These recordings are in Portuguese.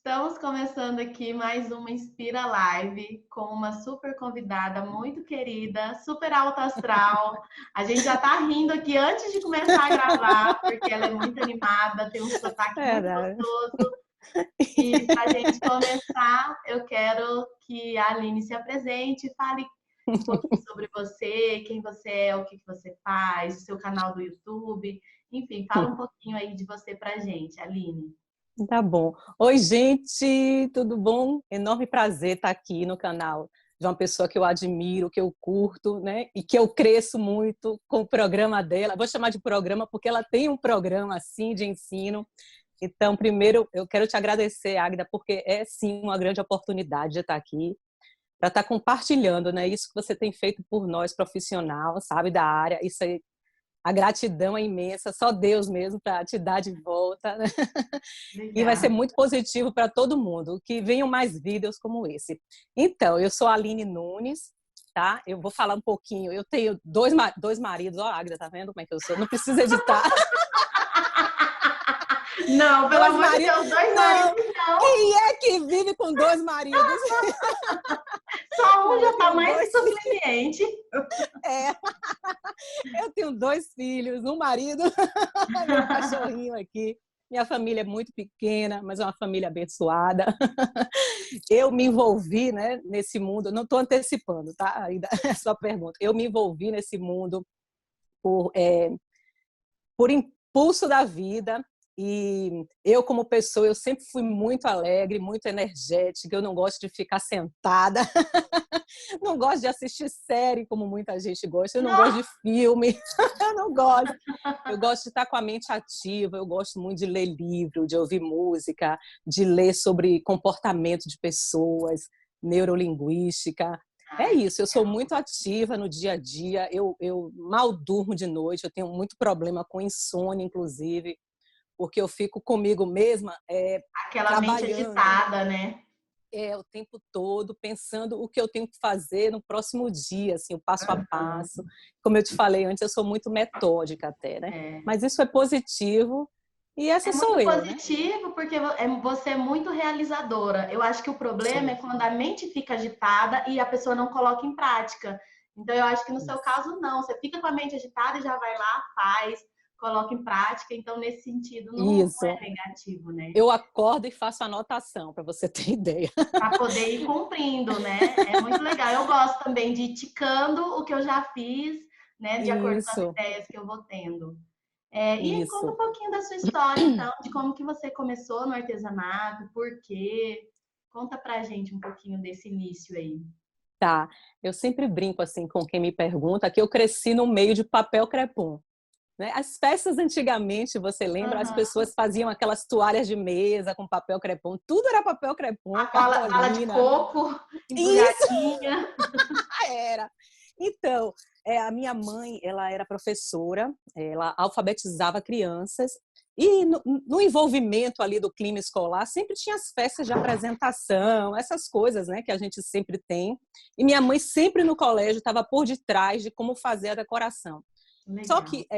Estamos começando aqui mais uma Inspira Live com uma super convidada muito querida, super alta astral. A gente já tá rindo aqui antes de começar a gravar, porque ela é muito animada, tem um sotaque muito Verdade. gostoso. E para a gente começar, eu quero que a Aline se apresente, fale um pouquinho sobre você, quem você é, o que você faz, o seu canal do YouTube. Enfim, fala um pouquinho aí de você pra gente, Aline. Tá bom. Oi, gente, tudo bom? Enorme prazer estar aqui no canal de uma pessoa que eu admiro, que eu curto, né? E que eu cresço muito com o programa dela. Vou chamar de programa porque ela tem um programa assim de ensino. Então, primeiro, eu quero te agradecer, Águida, porque é sim uma grande oportunidade de estar aqui, para estar compartilhando, né? Isso que você tem feito por nós, profissional, sabe, da área. Isso aí, a gratidão é imensa, só Deus mesmo para te dar de volta, né? E vai ser Obrigada. muito positivo para todo mundo, que venham mais vídeos como esse. Então, eu sou a Aline Nunes, tá? Eu vou falar um pouquinho. Eu tenho dois maridos, ó, Águida, tá vendo como é que eu sou? Não precisa editar. Não, pelo Dois amor de maridos? Deus, dois maridos Não! não. Quem é que vive com dois maridos? Só um Não, eu já tá tenho mais que dois. suficiente. É, eu tenho dois filhos, um marido, meu cachorrinho aqui. Minha família é muito pequena, mas é uma família abençoada. Eu me envolvi, né, nesse mundo, não estou antecipando, tá? Ainda é só pergunta. Eu me envolvi nesse mundo por, por impulso da vida, e eu, como pessoa, eu sempre fui muito alegre, muito energética, eu não gosto de ficar sentada, não gosto de assistir série, como muita gente gosta, eu não gosto Não. de filme, eu não gosto. Eu gosto de estar com a mente ativa, eu gosto muito de ler livro, de ouvir música, de ler sobre comportamento de pessoas, neurolinguística. É Ai, isso, eu sou muito ativa no dia a dia, eu mal durmo de noite, eu tenho muito problema com insônia, inclusive, porque eu fico comigo mesma aquela mente trabalhando agitada, né? o tempo todo, pensando o que eu tenho que fazer no próximo dia, assim, o passo a Aham. passo. Como eu te falei antes, eu sou muito metódica até, né? É. Mas isso é positivo e essa É sou muito eu, né? positivo porque você é muito realizadora. Eu acho que o problema é Sim, quando a mente fica agitada e a pessoa não coloca em prática. Então, eu acho que no seu isso. caso, não. Você fica com a mente agitada e já vai lá, faz, coloca em prática. Então, nesse sentido, não é Isso. negativo, né? Eu acordo e faço anotação, para você ter ideia. Para poder ir cumprindo, né? É muito legal. Eu gosto também de ir ticando o que eu já fiz, né? De acordo com as Isso, ideias que eu vou tendo. E aí, conta um isso. pouquinho da sua história, então, de como que você começou no artesanato, por quê? Conta pra gente um pouquinho desse início aí. Tá. Eu sempre brinco assim com quem me pergunta que eu cresci no meio de papel crepom. Né? As festas antigamente, você lembra, as Aham. pessoas faziam aquelas toalhas de mesa com papel crepom, tudo era papel crepom, A bala de cartolina. coco Isso embrulhadinha. era. Então, a minha mãe, ela era professora, ela alfabetizava crianças e no envolvimento ali do clima escolar sempre tinha as festas de apresentação, essas coisas, né, que a gente sempre tem. E minha mãe sempre no colégio estava por detrás de como fazer a decoração. Só Legal. que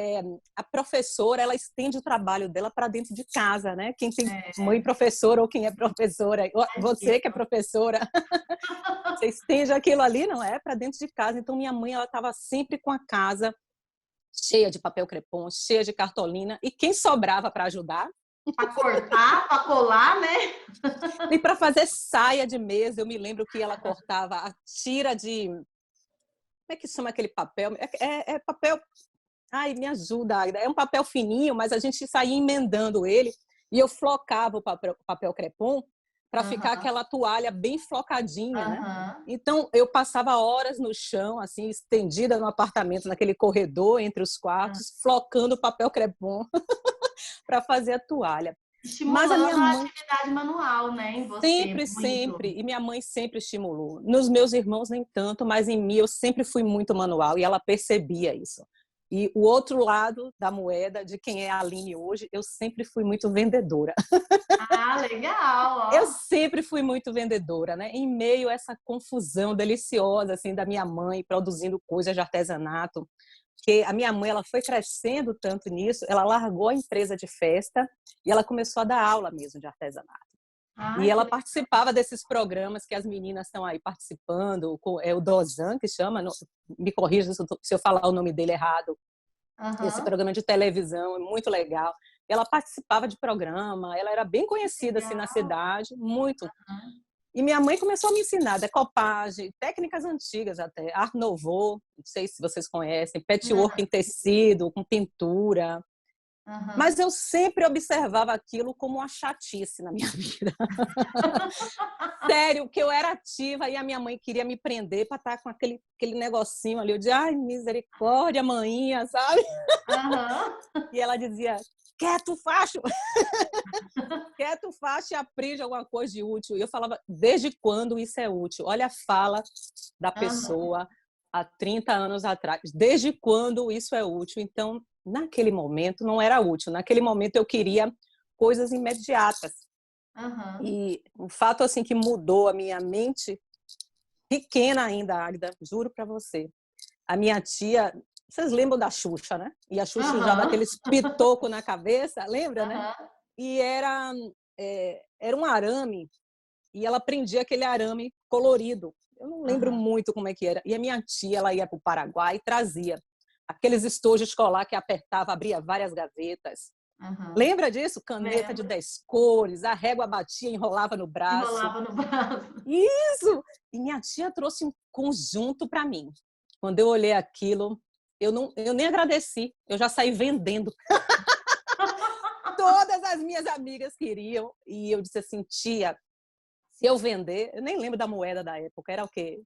a professora, ela estende o trabalho dela para dentro de casa, né? Quem tem É, mãe professora ou quem é professora, você que é imagino. professora, você estende aquilo ali, não é? Para dentro de casa. Então, minha mãe, ela estava sempre com a casa cheia de papel crepom, cheia de cartolina, e quem sobrava para ajudar? Para cortar, para colar, né? E para fazer saia de mesa, eu me lembro que ela cortava a tira de... Como é que chama aquele papel? É papel... Ai, me ajuda, Agda. É um papel fininho, mas a gente saía emendando ele e eu flocava o papel crepom para ficar Aham, aquela toalha bem flocadinha, né? aham. Então, eu passava horas no chão, assim, estendida no apartamento, naquele corredor entre os quartos, flocando o papel crepom para fazer a toalha. Mas a minha Estimulando a mãe atividade manual, né, em você, sempre, muito. sempre, e minha mãe sempre estimulou. Nos meus irmãos nem tanto, mas em mim eu sempre fui muito manual e ela percebia isso. E o outro lado da moeda, de quem é a Aline hoje, eu sempre fui muito vendedora. Ah, legal, Eu ó. sempre fui muito vendedora, né? Em meio a essa confusão deliciosa assim da minha mãe produzindo coisas de artesanato, que a minha mãe ela foi crescendo tanto nisso, ela largou a empresa de festa e ela começou a dar aula mesmo de artesanato. E Ai, que ela legal. participava desses programas que as meninas estão aí participando, é o Dozan, que chama, me corrija se eu falar o nome dele errado, esse Aham, programa de televisão é muito legal. Ela participava de programa, ela era bem conhecida assim na legal. cidade, muito. Aham, E minha mãe começou a me ensinar decopagem, técnicas antigas até, Art Nouveau, não sei se vocês conhecem, patchwork em não, tecido, com pintura. aham. Mas eu sempre observava aquilo como uma chatice na minha vida. Sério, que eu era ativa e a minha mãe queria me prender para estar com aquele negocinho ali. Eu dizia, ai, misericórdia, maninha, sabe? Aham, E ela dizia, quieto, facho! Quieto, facho e aprende alguma coisa de útil. E eu falava, desde quando isso é útil? Olha a fala da aham, pessoa há 30 anos atrás. Desde quando isso é útil? Então, naquele momento, não era útil. Naquele momento, eu queria coisas imediatas. aham. E o fato assim que mudou a minha mente, pequena ainda, Águida, juro para você. A minha tia, vocês lembram da Xuxa, né? E a Xuxa usava Aham, aqueles pitoco na cabeça, lembra, né? aham, E era um arame, e ela prendia aquele arame colorido. Eu não lembro aham, muito como é que era. E a minha tia, ela ia para o Paraguai e trazia aqueles estojos escolar que apertava, abria várias gavetas. aham. Lembra disso? Caneta de Lembro. 10 cores, a régua batia, enrolava no braço. Enrolava no braço. Isso! E minha tia trouxe um conjunto para mim. Quando eu olhei aquilo, eu nem agradeci, eu já saí vendendo. Todas as minhas amigas queriam, e eu disse assim, tia, se eu vender, eu nem lembro da moeda da época, era o quê?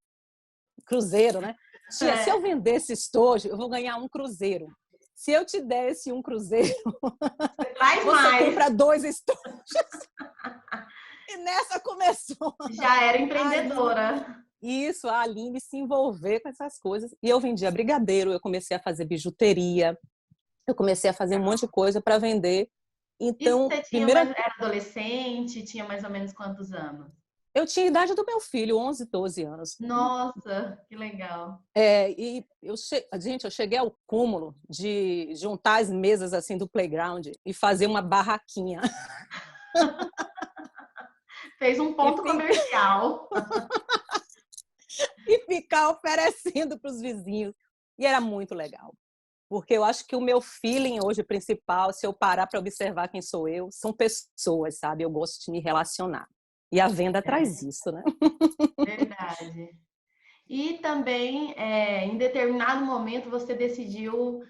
Cruzeiro, né? Tia, se eu É, vender esse estojo, eu vou ganhar um cruzeiro. Se eu te desse um cruzeiro, você traz você mais. compra 2 estojos. E nessa começou Já era a Aline. empreendedora. Isso, a Aline se envolver com essas coisas. E eu vendia brigadeiro, eu comecei a fazer bijuteria, eu comecei a fazer um monte de coisa para vender. Isso Então, você tinha primeira, mais, era adolescente, tinha mais ou menos quantos anos? eu tinha a idade do meu filho, 11, 12 anos. Nossa, que legal. E gente, eu cheguei ao cúmulo de juntar as mesas assim do playground e fazer uma barraquinha Fez um e, ponto comercial. e ficar oferecendo para os vizinhos. E era muito legal. Porque eu acho que o meu feeling hoje principal, se eu parar para observar quem sou eu, são pessoas, sabe? Eu gosto de me relacionar. E a venda traz É, isso, né? verdade. E também, em determinado momento, você decidiu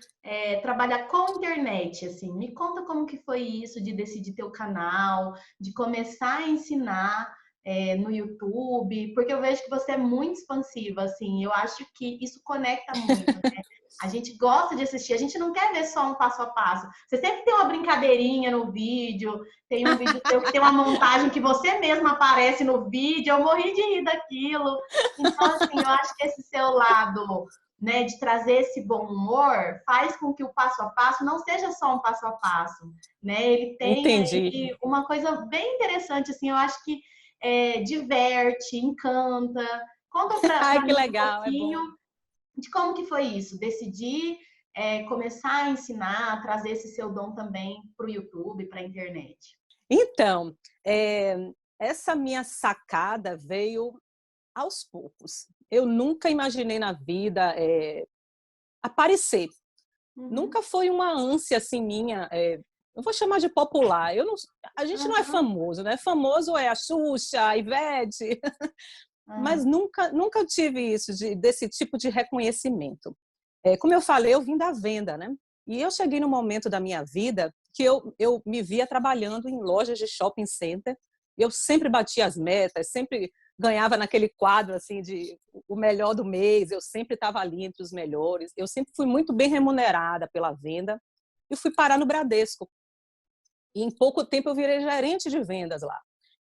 trabalhar com internet, assim. Me conta como que foi isso de decidir ter o canal, de começar a ensinar no YouTube, porque eu vejo que você é muito expansiva, assim. Eu acho que isso conecta muito, né? A gente gosta de assistir, a gente não quer ver só um passo a passo. Você sempre tem uma brincadeirinha no vídeo, tem um vídeo seu que tem uma montagem que você mesma aparece no vídeo. Eu morri de rir daquilo. Então, assim, eu acho que esse seu lado, né, de trazer esse bom humor, faz com que o passo a passo não seja só um passo a passo, né? Ele tem Entendi. aí uma coisa bem interessante, assim, eu acho que diverte, encanta. Conta Ai, para que mim um legal, é pouquinho bom. de como que foi isso, decidir começar a ensinar, trazer esse seu dom também para o YouTube, para a internet. Então, essa minha sacada veio aos poucos. Eu nunca imaginei na vida aparecer. Uhum, Nunca foi uma ânsia assim minha. Eu vou chamar de popular. A gente não é uhum, famoso, né? Famoso é a Xuxa, a Ivete, mas uhum, nunca tive isso desse tipo de reconhecimento. Como eu falei, eu vim da venda, né? E eu cheguei no momento da minha vida que eu me via trabalhando em lojas de shopping center. Eu sempre batia as metas, sempre ganhava naquele quadro assim de o melhor do mês. Eu sempre estava ali entre os melhores. Eu sempre fui muito bem remunerada pela venda e fui parar no Bradesco. E em pouco tempo eu virei gerente de vendas lá.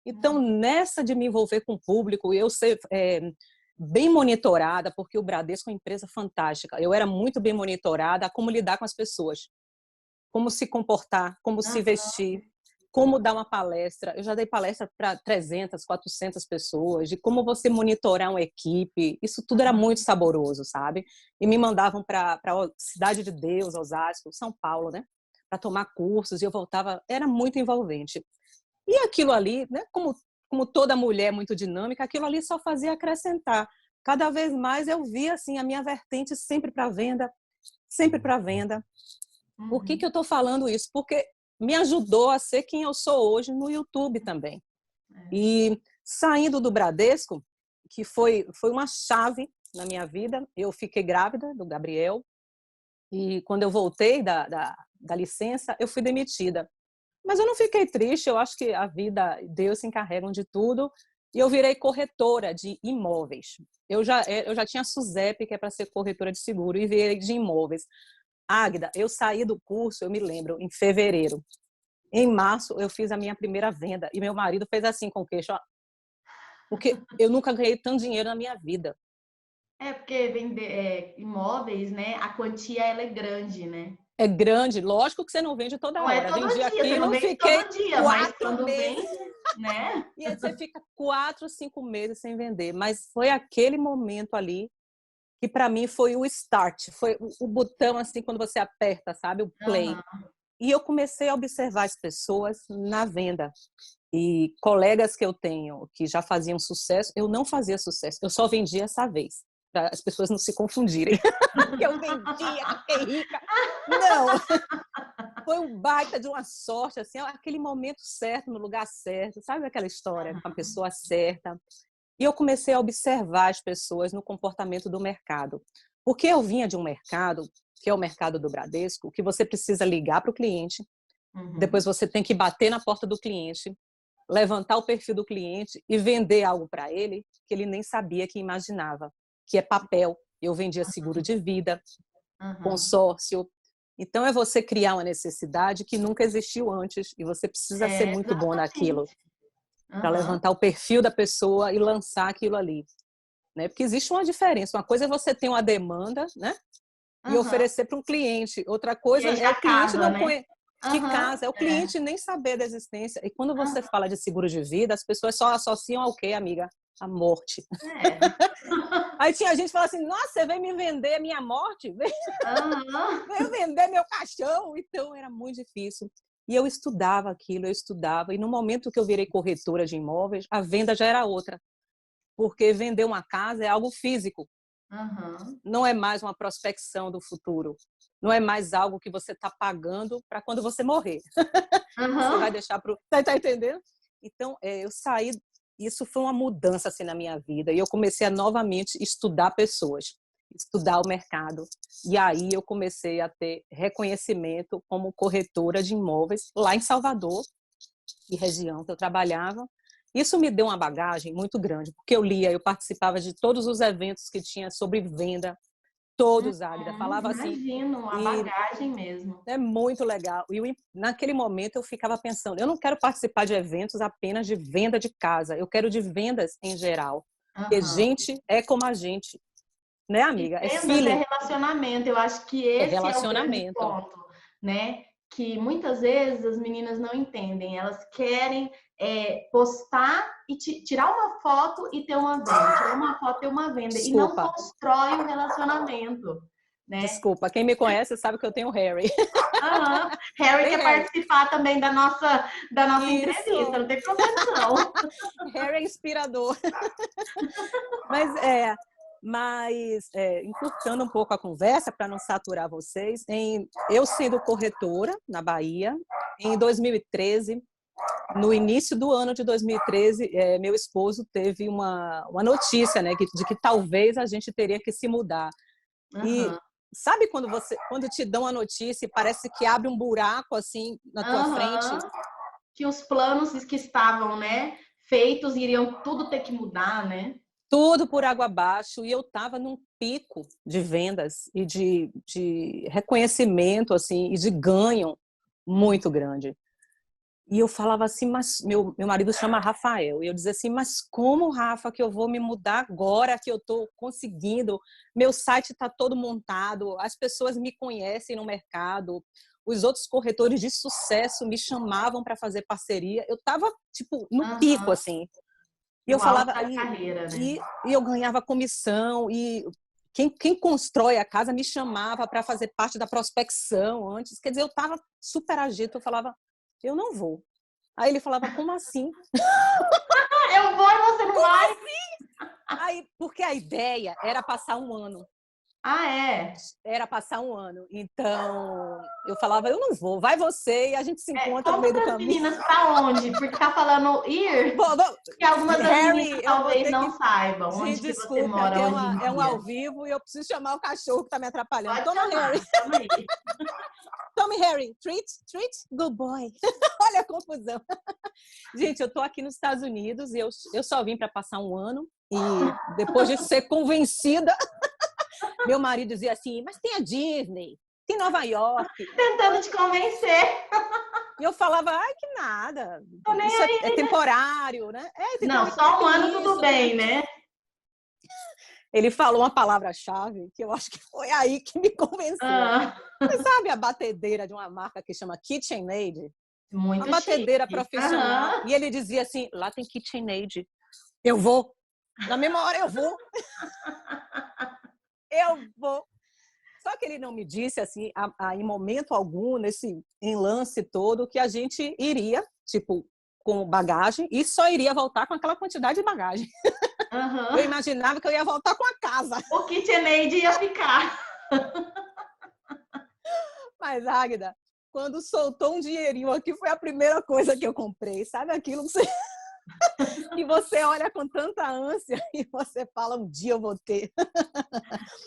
Então, uhum, nessa de me envolver com o público, eu ser bem monitorada, porque o Bradesco é uma empresa fantástica. Eu era muito bem monitorada a como lidar com as pessoas, como se comportar, como se uhum, vestir, como dar uma palestra. Eu já dei palestra para 300, 400 pessoas, de como você monitorar uma equipe. Isso tudo era muito saboroso, sabe? E me mandavam para a Cidade de Deus, Osasco, São Paulo, né? Para tomar cursos, e eu voltava, era muito envolvente. E aquilo ali, né, como como toda mulher muito dinâmica, aquilo ali só fazia acrescentar. Cada vez mais eu via assim, a minha vertente sempre para venda, sempre para venda. Por que eu estou falando isso? Porque me ajudou a ser quem eu sou hoje no YouTube também. E saindo do Bradesco, que foi uma chave na minha vida, eu fiquei grávida do Gabriel, e quando eu voltei da licença, eu fui demitida. Mas eu não fiquei triste, eu acho que a vida, Deus se encarregam de tudo, e eu virei corretora de imóveis. Eu já tinha a SUSEP, que é para ser corretora de seguro, e virei de imóveis. Águida, eu saí do curso, eu me lembro, em fevereiro. Em março, eu fiz a minha primeira venda, e meu marido fez assim com o queixo, ó, porque eu nunca ganhei tanto dinheiro na minha vida. Porque vender imóveis, né? A quantia ela é grande, né? É grande, lógico que você não vende toda Não é hora. todo Vendi dia, você não aquilo, vende fiquei todo dia, mas 4 quando meses. vende, né? E aí você fica 4, 5 meses sem vender. Mas foi aquele momento ali que para mim foi o start, foi o botão assim quando você aperta, sabe, o play. E eu comecei a observar as pessoas na venda. E colegas que eu tenho que já faziam sucesso, eu não fazia sucesso, eu só vendia essa vez, para as pessoas não se confundirem. Que eu vendia, fiquei rica. Não! Foi um baita de uma sorte, assim, aquele momento certo, no lugar certo, sabe aquela história com a pessoa certa? E eu comecei a observar as pessoas no comportamento do mercado. Porque eu vinha de um mercado, que é o mercado do Bradesco, que você precisa ligar para o cliente, depois você tem que bater na porta do cliente, levantar o perfil do cliente e vender algo para ele que ele nem sabia que imaginava, que é papel. Eu vendia seguro de vida, consórcio. Então, é você criar uma necessidade que nunca existiu antes e você precisa ser muito bom naquilo para levantar o perfil da pessoa e lançar aquilo ali. Né? Porque existe uma diferença. Uma coisa é você ter uma demanda, né? E oferecer para um cliente. Outra coisa é o cliente não conhecer. Que casa, é o cliente nem saber da existência. E quando você fala de seguro de vida, as pessoas só associam ao quê, amiga? A morte. Aí tinha gente que falava assim, nossa, você veio me vender a minha morte? Veio vender meu caixão? Então, era muito difícil. E eu estudava aquilo, eu estudava. E no momento que eu virei corretora de imóveis, a venda já era outra. Porque vender uma casa é algo físico. Não é mais uma prospecção do futuro. Não é mais algo que você está pagando para quando você morrer. Você vai deixar para o... Tá entendendo? Então, eu saí... Isso foi uma mudança assim, na minha vida. E eu comecei a novamente estudar pessoas, estudar o mercado. E aí eu comecei a ter reconhecimento como corretora de imóveis lá em Salvador, e região que eu trabalhava. Isso me deu uma bagagem muito grande, porque eu lia, eu participava de todos os eventos que tinha sobre venda, todos, Águida, falava assim. Imagino, a bagagem mesmo. É muito legal. E naquele momento eu ficava pensando, eu não quero participar de eventos apenas de venda de casa, eu quero de vendas em geral. Porque gente é como a gente, né, amiga? E É vendas é feeling. relacionamento, eu acho que esse é o grande relacionamento. ponto, né? Que muitas vezes as meninas não entendem, elas querem postar e tirar uma foto e ter uma venda, tirar uma foto e ter uma venda, e não Desculpa. constrói o relacionamento, né? Desculpa, quem me conhece sabe que eu tenho Harry. Harry quer participar também da nossa entrevista, não tem problema não. Harry é inspirador. Mas encurtando um pouco a conversa, para não saturar vocês, eu sendo corretora na Bahia, em 2013, no início do ano de 2013, meu esposo teve uma notícia, né, de que talvez a gente teria que se mudar. E sabe quando te dão a notícia e parece que abre um buraco assim na tua frente? Que os planos que estavam, né, feitos iriam tudo ter que mudar, né? Tudo por água abaixo, e eu estava num pico de vendas e de reconhecimento assim, e de ganho muito grande. E eu falava assim, mas meu marido chama Rafael, e eu dizia assim, mas como, Rafa, que eu vou me mudar agora que eu estou conseguindo? Meu site está todo montado, as pessoas me conhecem no mercado, os outros corretores de sucesso me chamavam para fazer parceria, eu estava tipo no pico assim. E eu falava, carreira, né? e eu ganhava comissão, e quem constrói a casa me chamava para fazer parte da prospecção antes. Quer dizer, eu estava super agito, eu falava, eu não vou. Aí ele falava, como assim? porque a ideia era passar um ano. Ah, é? Era passar um ano. Então, eu falava, eu não vou, vai você e a gente se encontra no Conta meio do para as caminho. meninas para onde, porque tá falando ir, e algumas das meninas Harry, eu vou talvez ter não que... saibam Gente, onde que você desculpe, mora aqui hoje em é um ao dia. vivo e eu preciso chamar o cachorro que está me atrapalhando. Pode Toma, Harry. chamar, chama aí. Tome, Harry. Treat, good boy. Olha a confusão. Gente, eu tô aqui nos Estados Unidos e eu só vim para passar um ano. E depois de ser convencida, meu marido dizia assim, mas tem a Disney, tem Nova York. Tentando te convencer. E eu falava, ai, que nada. Tô nem Isso aí. é temporário, né? Não, só um ano tudo bem, né? Ele falou uma palavra-chave que eu acho que foi aí que me convenceu. Você sabe a batedeira de uma marca que chama KitchenAid? Muito uma batedeira chique. profissional. E ele dizia assim, lá tem KitchenAid. Eu vou. Na mesma hora eu vou. Eu vou. Só que ele não me disse, assim, em momento algum, nesse enlace todo, que a gente iria, tipo, com bagagem e só iria voltar com aquela quantidade de bagagem. Eu imaginava que eu ia voltar com a casa. O KitchenAid ia ficar. Mas, Águida, quando soltou um dinheirinho aqui, foi a primeira coisa que eu comprei. Sabe aquilo que você... que você olha com tanta ânsia e você fala, um dia eu vou ter.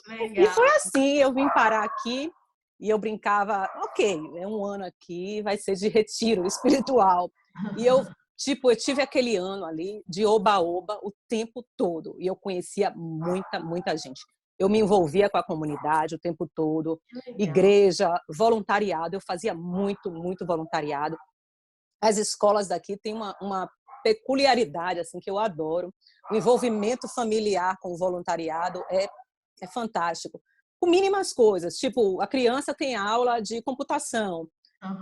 Legal. E foi assim, eu vim parar aqui e eu brincava, ok, é um ano aqui, vai ser de retiro espiritual. E eu tive aquele ano ali de oba-oba o tempo todo. E eu conhecia muita gente. Eu me envolvia com a comunidade o tempo todo, igreja, voluntariado. Eu fazia muito voluntariado. As escolas daqui têm uma peculiaridade assim que eu adoro. O envolvimento familiar com o voluntariado é fantástico. Com mínimas coisas, tipo, a criança tem aula de computação,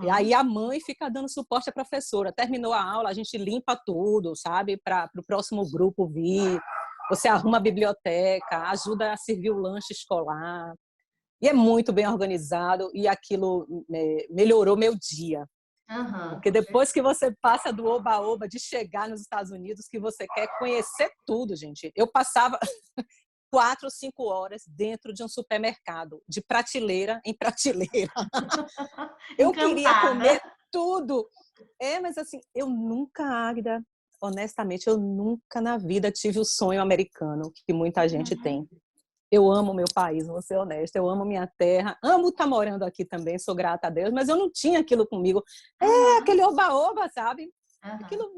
e aí a mãe fica dando suporte à professora. Terminou a aula, a gente limpa tudo, sabe? Para o próximo grupo vir. Você arruma a biblioteca, ajuda a servir o lanche escolar. E é muito bem organizado e aquilo melhorou meu dia. Porque depois que você passa do oba-oba de chegar nos Estados Unidos, que você quer conhecer tudo, gente. Eu passava 4 ou 5 horas dentro de um supermercado, de prateleira em prateleira. Eu queria comer tudo. Mas assim, eu nunca, Águida, honestamente, eu nunca na vida tive o sonho americano que muita gente tem. Eu amo meu país, vou ser honesta, eu amo minha terra, amo estar morando aqui também, sou grata a Deus, mas eu não tinha aquilo comigo. Aquele oba-oba, sabe? Aquilo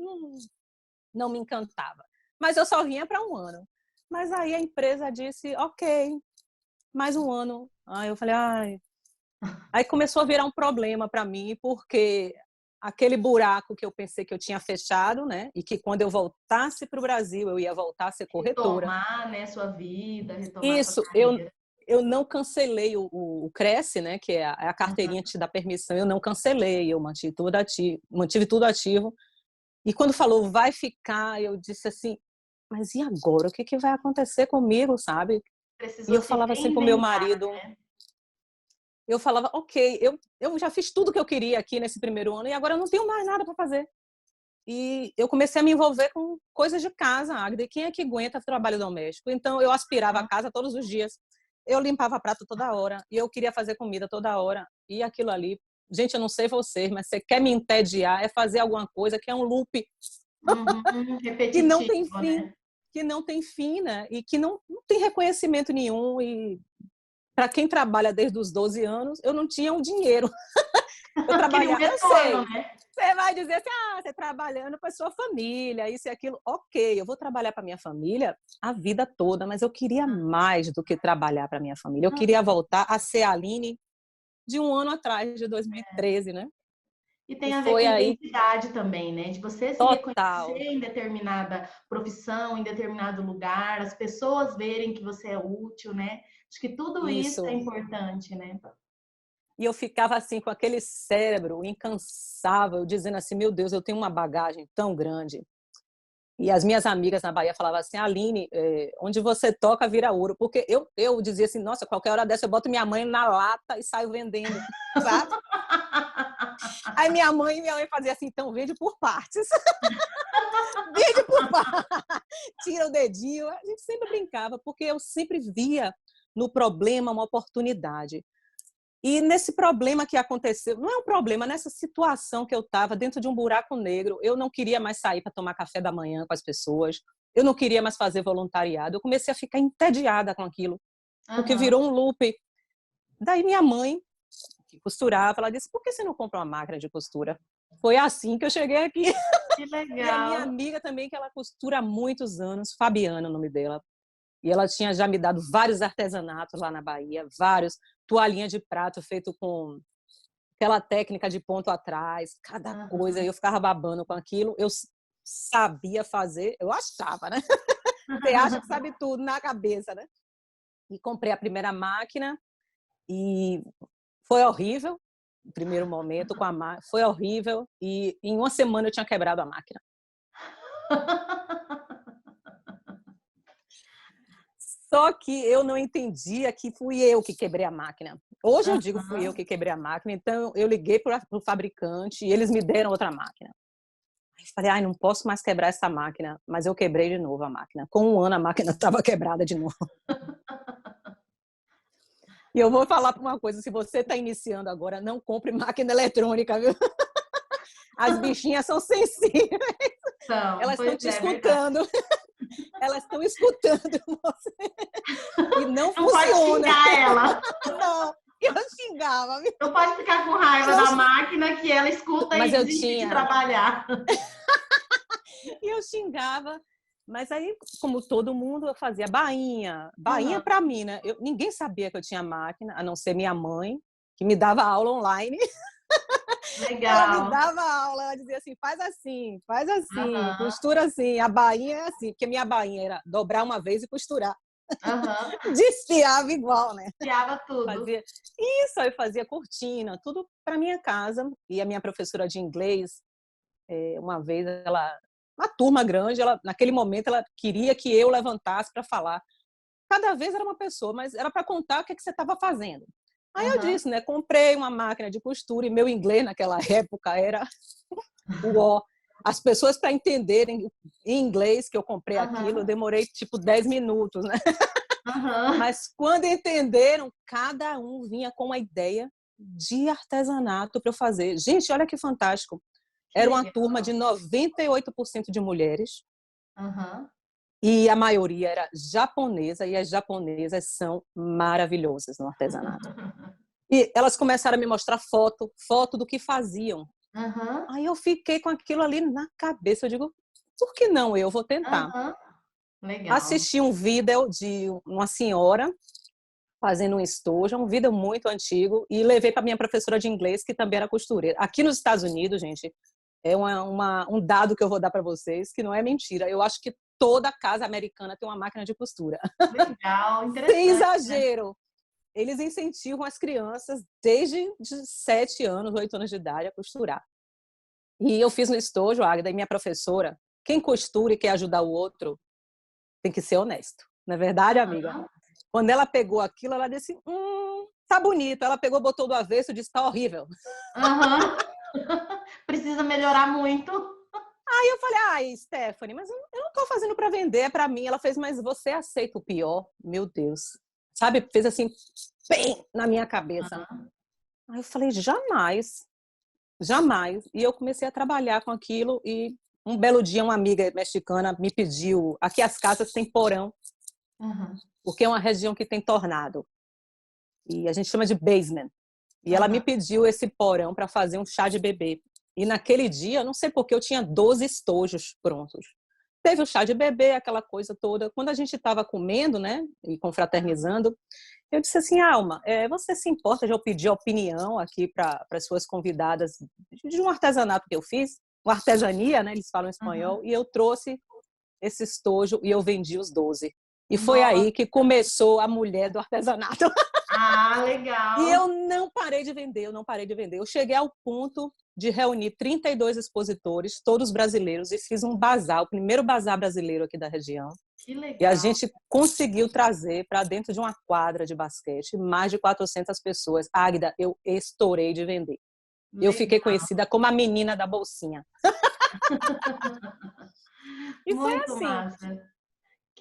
não me encantava. Mas eu só vinha para um ano. Mas aí a empresa disse, ok, mais um ano. Aí eu falei, ai. Aí começou a virar um problema para mim, porque aquele buraco que eu pensei que eu tinha fechado, né? E que quando eu voltasse para o Brasil, eu ia voltar a ser corretora. Retomar, né, sua vida, retomar Isso, sua carreira. Eu não cancelei o Cresce, né? Que é a carteirinha que te dá permissão, eu não cancelei, eu mantive tudo ativo. E quando falou, vai ficar, eu disse assim, mas e agora? O que vai acontecer comigo, sabe? Precisou e eu falava assim pro meu marido, né? Eu falava, ok, eu já fiz tudo que eu queria aqui nesse primeiro ano e agora eu não tenho mais nada para fazer. E eu comecei a me envolver com coisas de casa, Agda. E quem é que aguenta trabalho doméstico? Então eu aspirava a casa todos os dias, eu limpava prato toda hora e eu queria fazer comida toda hora. E aquilo ali, gente, eu não sei vocês, mas você quer me entediar, é fazer alguma coisa que é um loop repetitivo, que não tem fim, né? que não tem fim, né? E que não tem reconhecimento nenhum. E para quem trabalha desde os 12 anos, eu não tinha um dinheiro. Eu trabalhava, eu sei. Né? Você vai dizer assim, você trabalhando para sua família, isso e aquilo. Ok, eu vou trabalhar para minha família a vida toda, mas eu queria mais do que trabalhar para minha família. Eu queria voltar a ser a Aline de um ano atrás, de 2013, né? E tem a ver com identidade também, né? De você se reconhecer em determinada profissão, em determinado lugar, as pessoas verem que você é útil, né? Acho que tudo isso é importante, né? E eu ficava assim, com aquele cérebro incansável, dizendo assim, meu Deus, eu tenho uma bagagem tão grande. E as minhas amigas na Bahia falavam assim, Aline, onde você toca vira ouro. Porque eu dizia assim, nossa, qualquer hora dessa eu boto minha mãe na lata e saio vendendo, sabe? Aí minha mãe faziam assim, então vende por partes. Vende por partes. tira o dedinho. A gente sempre brincava, porque eu sempre via no problema uma oportunidade. E nesse problema que aconteceu, não é um problema, nessa situação que eu estava dentro de um buraco negro, eu não queria mais sair para tomar café da manhã com as pessoas, eu não queria mais fazer voluntariado, eu comecei a ficar entediada com aquilo, porque virou um loop. Daí minha mãe, que costurava, ela disse, por que você não compra uma máquina de costura? Foi assim que eu cheguei aqui. Que legal. E a minha amiga também, que ela costura há muitos anos, Fabiana, o nome dela, e ela tinha já me dado vários artesanatos lá na Bahia, vários, toalhinha de prato feito com aquela técnica de ponto atrás, cada coisa, eu ficava babando com aquilo, eu sabia fazer, eu achava, né? Você acha que sabe tudo na cabeça, né? E comprei a primeira máquina e foi horrível, no primeiro momento, com a máquina, foi horrível, e em uma semana eu tinha quebrado a máquina. Só que eu não entendia que fui eu que quebrei a máquina. Hoje eu digo fui eu que quebrei a máquina, então eu liguei para o fabricante e eles me deram outra máquina. Aí falei, ai, não posso mais quebrar essa máquina, mas eu quebrei de novo a máquina. Com um ano a máquina estava quebrada de novo. E eu vou falar uma coisa, se você está iniciando agora, não compre máquina eletrônica, viu? As bichinhas são sensíveis. Elas estão te escutando. Elas estão escutando você. E não funciona. Pode xingar ela. Não, eu xingava. Não pode ficar com raiva da máquina que ela escuta e desiste de trabalhar. E eu xingava. Mas aí, como todo mundo, eu fazia bainha. Bainha para mim, né? Ninguém sabia que eu tinha máquina, a não ser minha mãe, que me dava aula online. Legal. Ela me dava aula, ela dizia assim, faz assim, costura assim. A bainha é assim, porque minha bainha era dobrar uma vez e costurar. Desfiava igual, né? Desfiava tudo. Fazia... Isso, eu fazia cortina, tudo para minha casa. E a minha professora de inglês, uma vez, uma turma grande, naquele momento ela queria que eu levantasse para falar. Cada vez era uma pessoa, mas era para contar o que você estava fazendo. Aí eu disse, né? Comprei uma máquina de costura e meu inglês naquela época era uó. As pessoas, para entenderem em inglês que eu comprei aquilo, eu demorei tipo 10 minutos, né? Mas quando entenderam, cada um vinha com uma ideia de artesanato para eu fazer. Gente, olha que fantástico. Era uma turma de 98% de mulheres. E a maioria era japonesa, e as japonesas são maravilhosas no artesanato. E elas começaram a me mostrar foto do que faziam. Aí eu fiquei com aquilo ali na cabeça. Eu digo, por que não eu vou tentar? Legal. Assisti um vídeo de uma senhora fazendo um estojo, um vídeo muito antigo, e levei para minha professora de inglês, que também era costureira. Aqui nos Estados Unidos, gente, é um dado que eu vou dar para vocês, que não é mentira. Eu acho que toda casa americana tem uma máquina de costura. Legal, interessante. Sem exagero. Eles incentivam as crianças desde 7 anos, 8 anos de idade a costurar. E eu fiz no estojo, Águeda, e minha professora, quem costura e quer ajudar o outro, tem que ser honesto. Não é verdade, amiga? Quando ela pegou aquilo, ela disse, tá bonito. Ela pegou, botou do avesso e disse, tá horrível. Precisa melhorar muito. Aí eu falei, ai, Stephanie, mas eu não tô fazendo para vender, é para mim. Ela fez, mas você aceita o pior? Meu Deus. Sabe, fez assim, bem na minha cabeça. Aí eu falei, jamais, jamais. E eu comecei a trabalhar com aquilo e um belo dia uma amiga mexicana me pediu, aqui as casas têm porão, porque é uma região que tem tornado. E a gente chama de basement. E ela me pediu esse porão para fazer um chá de bebê. E naquele dia, não sei porque, eu tinha 12 estojos prontos. Teve o chá de bebê, aquela coisa toda. Quando a gente estava comendo, né, e confraternizando, eu disse assim, Alma, você se importa de eu pedir opinião aqui para as suas convidadas de um artesanato que eu fiz? Uma artesania, né, eles falam em espanhol, e eu trouxe esse estojo e eu vendi os 12. E foi aí que começou a mulher do artesanato. Ah, legal. E eu não parei de vender, Eu cheguei ao ponto de reunir 32 expositores, todos brasileiros, e fiz um bazar, o primeiro bazar brasileiro aqui da região. Que legal. E a gente conseguiu trazer para dentro de uma quadra de basquete mais de 400 pessoas. Águida, eu estourei de vender. Legal. Eu fiquei conhecida como a menina da bolsinha. E muito foi assim. massa.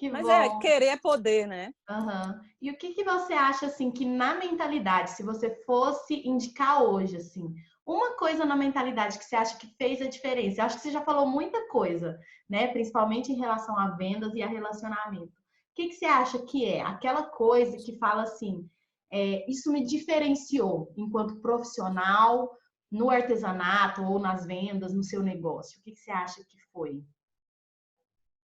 Que Mas bom. querer é poder, né? Aham. E o que que você acha, assim, que na mentalidade, se você fosse indicar hoje, assim, uma coisa na mentalidade que você acha que fez a diferença? Eu acho que você já falou muita coisa, né? Principalmente em relação a vendas e a relacionamento. O que que você acha que é aquela coisa que fala assim, isso me diferenciou enquanto profissional no artesanato ou nas vendas, no seu negócio? O que que você acha que foi?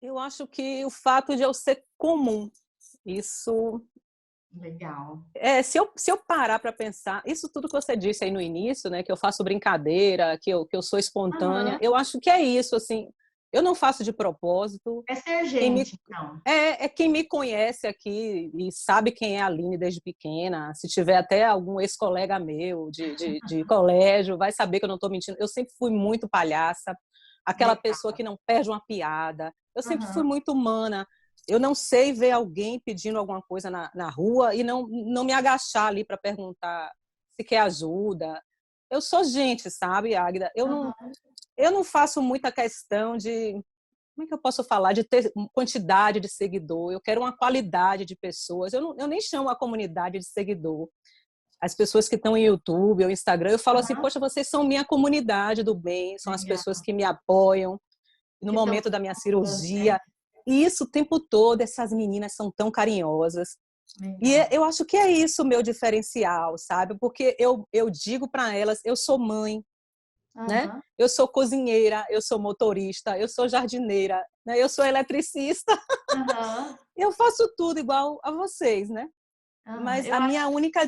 Eu acho que o fato de eu ser comum, isso Legal. se eu parar para pensar, isso tudo que você disse aí no início, né, que eu faço brincadeira, que eu sou espontânea, Aham. eu acho que é isso, assim, eu não faço de propósito. É ser Quem me, gente, então. quem me conhece aqui e sabe quem é a Aline desde pequena, se tiver até algum ex-colega meu de colégio, vai saber que eu não estou mentindo. Eu sempre fui muito palhaça, aquela Legal. pessoa que não perde uma piada. Eu sempre fui Aham. muito humana. Eu não sei ver alguém pedindo alguma coisa na rua e não me agachar ali para perguntar se quer ajuda. Eu sou gente, sabe, Águida? Aham. Eu não faço muita questão como é que eu posso falar? De ter quantidade de seguidor. Eu quero uma qualidade de pessoas. Eu nem chamo a comunidade de seguidor. As pessoas que estão em YouTube ou Instagram, eu falo assim, Aham. poxa, vocês são minha comunidade do bem, são as pessoas Legal. que me apoiam no Que estão momento da minha seguras, né? cirurgia. E isso o tempo todo, essas meninas são tão carinhosas. E Legal. eu acho que é isso o meu diferencial, sabe? Porque eu digo para elas, eu sou mãe, né? Aham. Eu sou cozinheira, eu sou motorista, eu sou jardineira, né? Eu sou eletricista, Aham. eu faço tudo igual a vocês, né? Aham. Mas a minha única...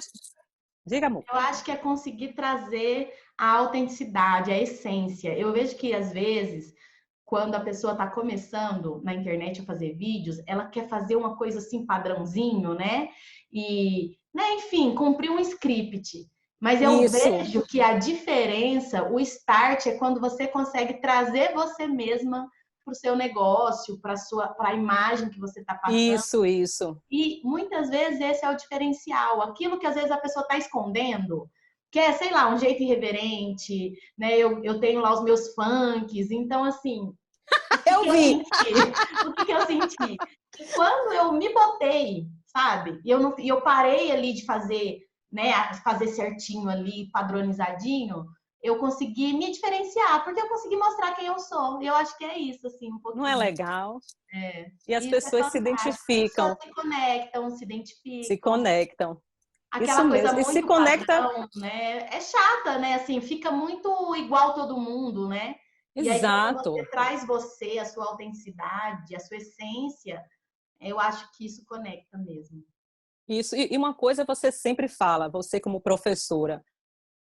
Diga, amor. Eu acho que é conseguir trazer a autenticidade, a essência. Eu vejo que, às vezes, quando a pessoa está começando na internet a fazer vídeos, ela quer fazer uma coisa assim, padrãozinho, né? E, né, enfim, cumprir um script. Mas eu Isso, vejo que a diferença, o start, é quando você consegue trazer você mesma para o seu negócio, para a imagem que você está passando. isso. E muitas vezes esse é o diferencial. Aquilo que às vezes a pessoa está escondendo, que é, sei lá, um jeito irreverente, né? Eu tenho lá os meus funks, então assim, o que Eu que eu vi. senti? O que que eu senti? Que quando eu me botei, sabe? E eu, não, e eu parei ali de fazer, né? Fazer certinho ali, padronizadinho, eu consegui me diferenciar, porque eu consegui mostrar quem eu sou. E eu acho que é isso, assim, um Não é pouquinho. legal? É. E as Isso é pessoas se fantástico. As pessoas identificam, se conectam, se se identificam. conectam. Isso Aquela coisa mesmo. E se muito conecta... padrão, né? É chata, né? Assim, fica muito igual todo mundo, né? E aí, quando você Exato. traz você, a sua autenticidade, a sua essência, eu acho que isso conecta mesmo. Isso. E uma coisa você sempre fala, você como professora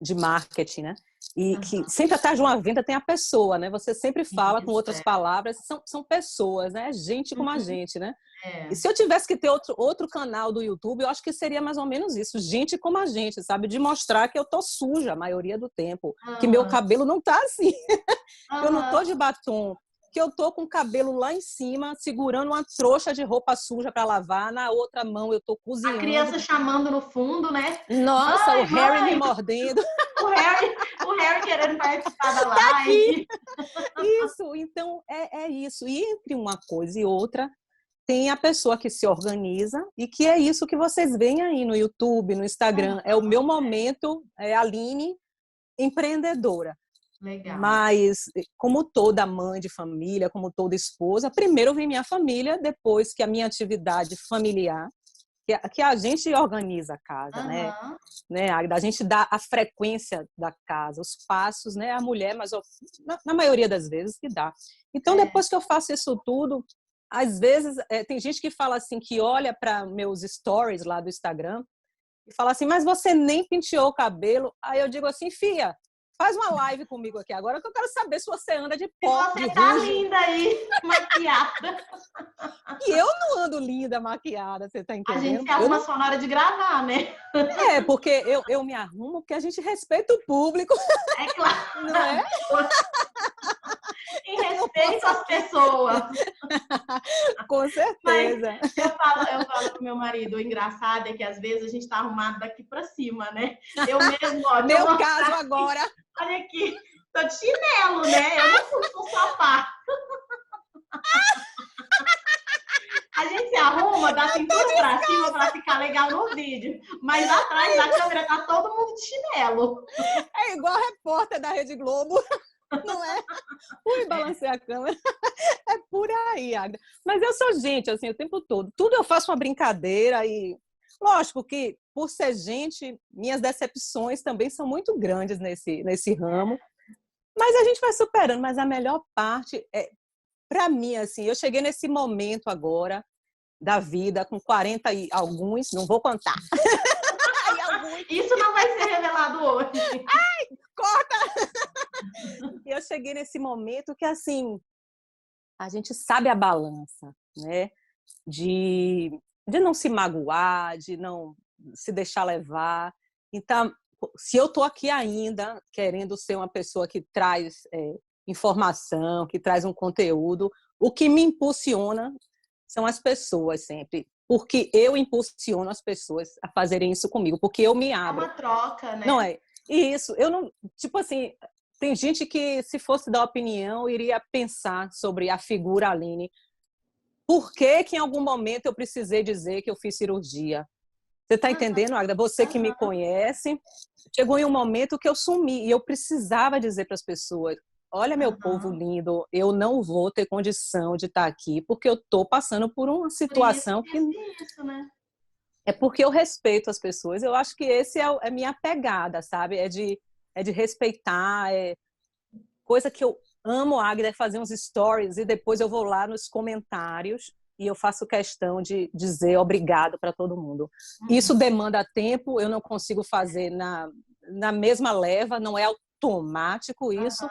de marketing, né? E que Aham. sempre atrás de uma venda tem a pessoa, né? Você sempre fala com Isso, outras palavras, são pessoas, né? Gente como a Uhum. gente, né? E É. se eu tivesse que ter outro canal do YouTube, eu acho que seria mais ou menos isso, gente como a gente, sabe? De mostrar que eu tô suja a maioria do tempo, que meu Aham. cabelo não tá assim, que eu não tô Aham. de batom, que eu tô com o cabelo lá em cima, segurando uma trouxa de roupa suja para lavar, na outra mão eu tô A cozinhando. criança chamando no fundo, né? Nossa, o Mãe, Harry me mãe! mordendo. O Harry querendo participar da Tá aqui. live. Isso, então é isso. E entre uma coisa e outra, tem a pessoa que se organiza e que é isso que vocês veem aí no YouTube, no Instagram. É o meu momento, é a Aline empreendedora. Legal. Mas, como toda mãe de família, como toda esposa, primeiro vem minha família, depois que a minha atividade familiar, que a gente organiza a casa, né? Aham. A gente dá a frequência da casa, os passos, né? A mulher, mas na maioria das vezes que dá. Então, É. depois que eu faço isso tudo, às vezes tem gente que fala assim, que olha para meus stories lá do Instagram e fala assim, mas você nem penteou o cabelo. Aí eu digo assim, fia, faz uma live comigo aqui agora que eu quero saber se você anda de E pó, de você tá rouge. linda aí, maquiada. E eu não ando linda, maquiada, você tá A gente entendendo? se Eu arruma não... só na hora de gravar, né? Porque eu me arrumo porque a gente respeita o público, É claro. não é? Em Eu não respeito posso às aqui. pessoas. Com Mas certeza. eu falo pro meu marido, o engraçado é que às vezes a gente tá arrumado daqui pra cima, né? Eu mesmo, ó, deixa eu Meu mostrar caso aqui. agora. Olha aqui, tô de chinelo, né? Eu não fui com sapato. A gente se arruma da cintura pra cima pra ficar legal no vídeo. Mas atrás da câmera tá todo mundo de chinelo. É igual a repórter da Rede Globo, não é? Ui, balancei a câmera. É por aí, Agda. Mas eu sou gente, assim, o tempo todo. Tudo eu faço uma brincadeira e... Lógico que, por ser gente, minhas decepções também são muito grandes nesse ramo. Mas a gente vai superando. Mas a melhor parte é... Para mim, assim, eu cheguei nesse momento agora da vida, com 40 e alguns, não vou contar. Isso não vai ser revelado hoje. Ai, corta! E eu cheguei nesse momento que, assim, a gente sabe a balança, né? De não se magoar, de não se deixar levar. Então, se eu estou aqui ainda querendo ser uma pessoa que traz informação, que traz um conteúdo, o que me impulsiona são as pessoas sempre. Porque eu impulsiono as pessoas a fazerem isso comigo, porque eu me abro. É uma troca, né? Não é? E isso, eu não... Tipo assim, tem gente que, se fosse dar opinião, iria pensar sobre a figura Aline. Por que em algum momento eu precisei dizer que eu fiz cirurgia? Você está entendendo, Agda? Você que me conhece, chegou em um momento que eu sumi e eu precisava dizer para as pessoas: olha, meu povo lindo, eu não vou ter condição de estar aqui porque eu estou passando por uma situação que... Isso, né? É porque eu respeito as pessoas. Eu acho que esse é a minha pegada, sabe? É de respeitar, coisa que eu amo, Agda, é fazer uns stories e depois eu vou lá nos comentários e eu faço questão de dizer obrigado para todo mundo. Isso demanda tempo, eu não consigo fazer na mesma leva, não é automático isso,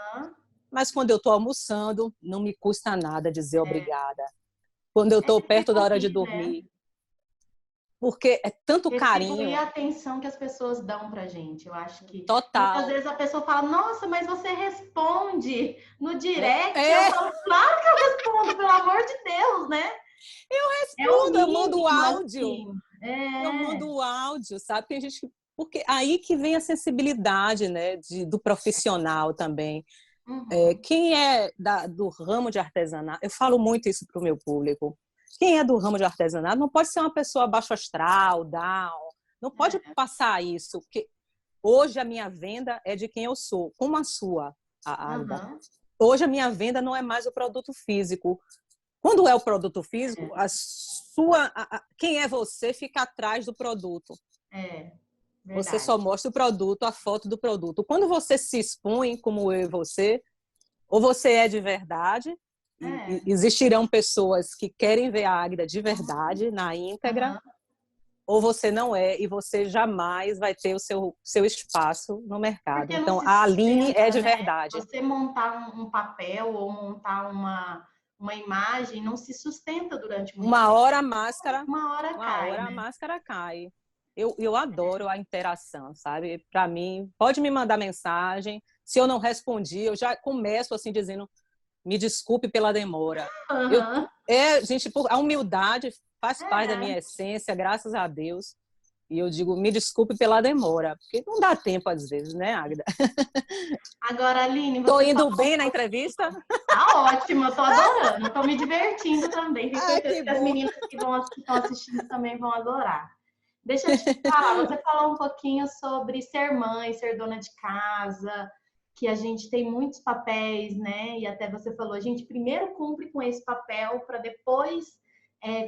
mas quando eu estou almoçando, não me custa nada dizer obrigada. Quando eu estou perto da hora de dormir. Porque é tanto carinho. E a atenção que as pessoas dão pra gente. Eu acho que total. Muitas vezes a pessoa fala: nossa, mas você responde no direct. Eu falo: claro que eu respondo, pelo amor de Deus, né? Eu respondo, eu mando áudio. Assim. Eu mando áudio, sabe? Tem gente que... Porque aí que vem a sensibilidade, né, do profissional também. Quem é do ramo de artesanato, eu falo muito isso para o meu público. Quem é do ramo de artesanato não pode ser uma pessoa baixo astral, down, não pode passar isso, porque hoje a minha venda é de quem eu sou, como a sua, Agda. Hoje a minha venda não é mais o produto físico. Quando é o produto físico, quem é você fica atrás do produto. Você só mostra o produto, a foto do produto. Quando você se expõe, como eu e você, ou você é de verdade, existirão pessoas que querem ver a Agda de verdade, na íntegra, ou você não é, e você jamais vai ter o seu espaço no mercado. Então, a Aline é de verdade. Você montar um papel ou montar uma imagem não se sustenta durante muito tempo. Uma hora a máscara a máscara cai. Eu adoro a interação, sabe? Para mim, pode me mandar mensagem. Se eu não respondi, eu já começo assim dizendo: me desculpe pela demora. Gente, a humildade faz parte da minha essência, graças a Deus. E eu digo: me desculpe pela demora, porque não dá tempo às vezes, né, Agda? Agora, Aline, tô indo bem na entrevista? Tá ótima, tô adorando, tô me divertindo também. Tenho certeza que as meninas que estão assistindo também vão adorar. Deixa eu te falar, você falou um pouquinho sobre ser mãe, ser dona de casa, que a gente tem muitos papéis, né? E até você falou: a gente primeiro cumpre com esse papel para depois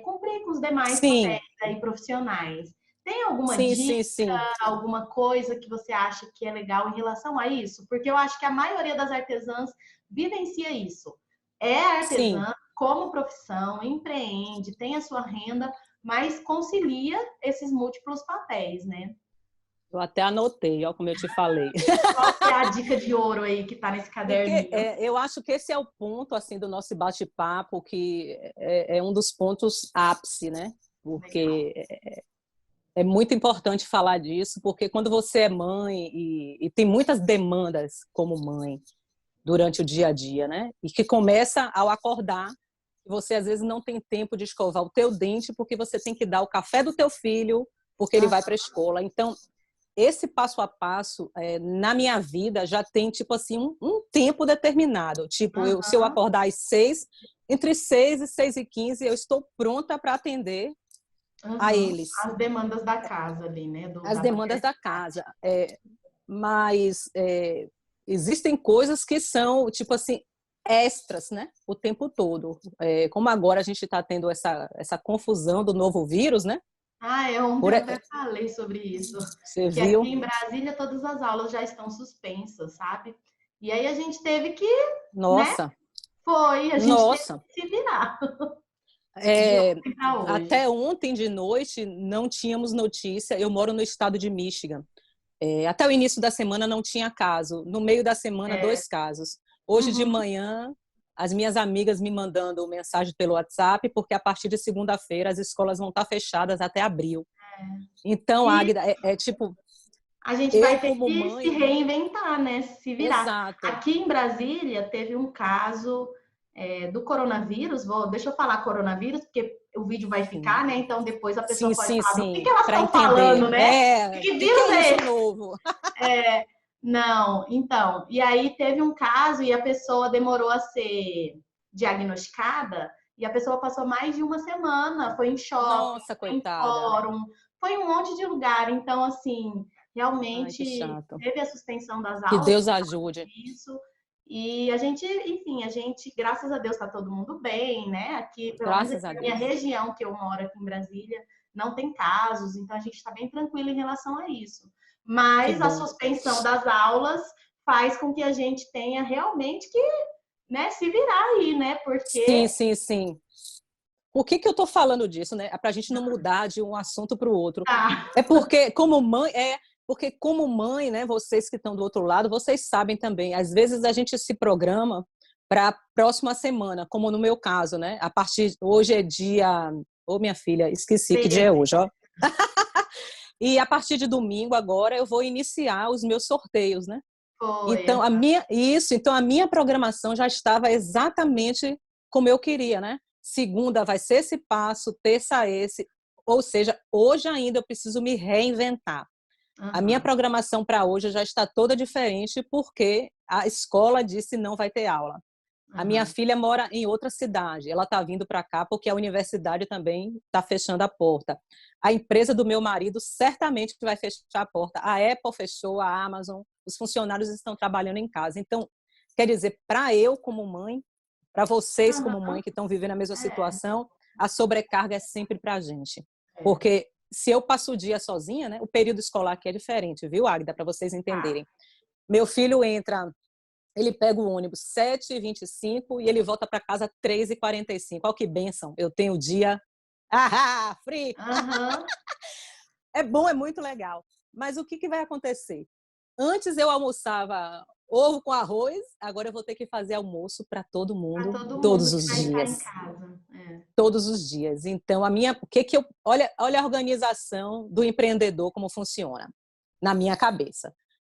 cumprir com os demais papéis aí profissionais. Tem alguma dica, alguma coisa que você acha que é legal em relação a isso? Porque eu acho que a maioria das artesãs vivencia isso. É artesã como profissão, empreende, tem a sua renda, mas concilia esses múltiplos papéis, né? Eu até anotei, ó, como eu te falei. Qual é a dica de ouro aí que tá nesse caderninho? Porque, eu acho que esse é o ponto assim do nosso bate-papo, que é um dos pontos ápice, né? Porque é muito importante falar disso, porque quando você é mãe e tem muitas demandas como mãe durante o dia a dia, né? E que começa ao acordar, você às vezes não tem tempo de escovar o teu dente porque você tem que dar o café do teu filho porque ele vai para a escola. Então, esse passo a passo, na minha vida, já tem, tipo assim, um tempo determinado. Tipo, se eu Aham, acordar às 6, entre 6 e 6h15, eu estou pronta para atender a aham. eles, As demandas da casa ali, né? as Da demandas da maternidade. casa. Mas existem coisas que são, tipo assim, extras, né? O tempo todo. Como agora a gente está tendo essa confusão do novo vírus, né? Ah, ontem Por, eu até falei sobre isso, você que aqui viu? em Brasília todas as aulas já estão suspensas, sabe? E aí a gente teve que, né? Nossa, A gente teve nossa. que se virar de É, ontem para hoje. até ontem de noite não tínhamos notícia. Eu moro no estado de Michigan. Até o início da semana não tinha caso. No meio da semana, É, 2 casos. Hoje de uhum, manhã, as minhas amigas me mandando mensagem pelo WhatsApp, porque a partir de segunda-feira as escolas vão estar fechadas até abril. Então, e Águida, tipo, a gente eu vai ter como que se mãe, reinventar, né? Se virar. exato. Aqui em Brasília teve um caso do coronavírus. Deixa eu falar coronavírus, porque o vídeo vai Sim, ficar, né? Então depois a pessoa sim, pode sim, falar do que sim, elas para estão entender. falando, né? Que Que vírus é é isso esse? novo? Não, então. E aí teve um caso e a pessoa demorou a ser diagnosticada e a pessoa passou mais de uma semana. Foi em shopping, Nossa, foi em coitada. fórum, foi em um monte de lugar. Então, assim, Ai, que realmente chato. teve a suspensão das Que aulas Deus por ajude. isso. E a gente, enfim, graças a Deus, está todo mundo bem, né? Aqui, pelo menos Graças aqui a na minha Deus. região que eu moro aqui em Brasília, não tem casos, então a gente está bem tranquilo em relação a isso. Que Mas a bom. suspensão das aulas faz com que a gente tenha realmente que, né, se virar aí, né? Sim, Porque sim, sim. Por que eu estou falando disso, né? É para a gente não mudar de um assunto para o outro. tá. É porque, como mãe, né? Vocês que estão do outro lado, vocês sabem também. Às vezes a gente se programa para a próxima semana, como no meu caso, né? Hoje é dia. Ô, minha filha, esqueci que dia é 13, hoje, ó. E a partir de domingo, agora, eu vou iniciar os meus sorteios, né? foi. Então a minha programação já estava exatamente como eu queria, né? Segunda vai ser esse passo, terça esse, ou seja, hoje ainda eu preciso me reinventar. A minha Aham, programação para hoje já está toda diferente porque a escola disse não vai ter aula. A minha aham, filha mora em outra cidade. Ela está vindo para cá porque a universidade também está fechando a porta. A empresa do meu marido certamente vai fechar a porta. A Apple fechou, a Amazon. Os funcionários estão trabalhando em casa. Então, quer dizer, para eu como mãe, para vocês como aham, mãe que estão vivendo a mesma é, situação, a sobrecarga é sempre para a gente. é, Porque se eu passo o dia sozinha, né, o período escolar aqui é diferente, viu, Agda, para vocês tá. entenderem. Meu filho entra, ele pega o ônibus 7h25 e ele volta para casa 3h45. Olha que bênção, eu tenho o dia free. Aham, É bom, é muito legal. Mas o que vai acontecer? Antes eu almoçava ovo com arroz, agora eu vou ter que fazer almoço para todo para mundo, todo mundo todos que os vai estar em dias. casa. É. Todos os dias. Então, olha a organização do empreendedor, como funciona na minha cabeça.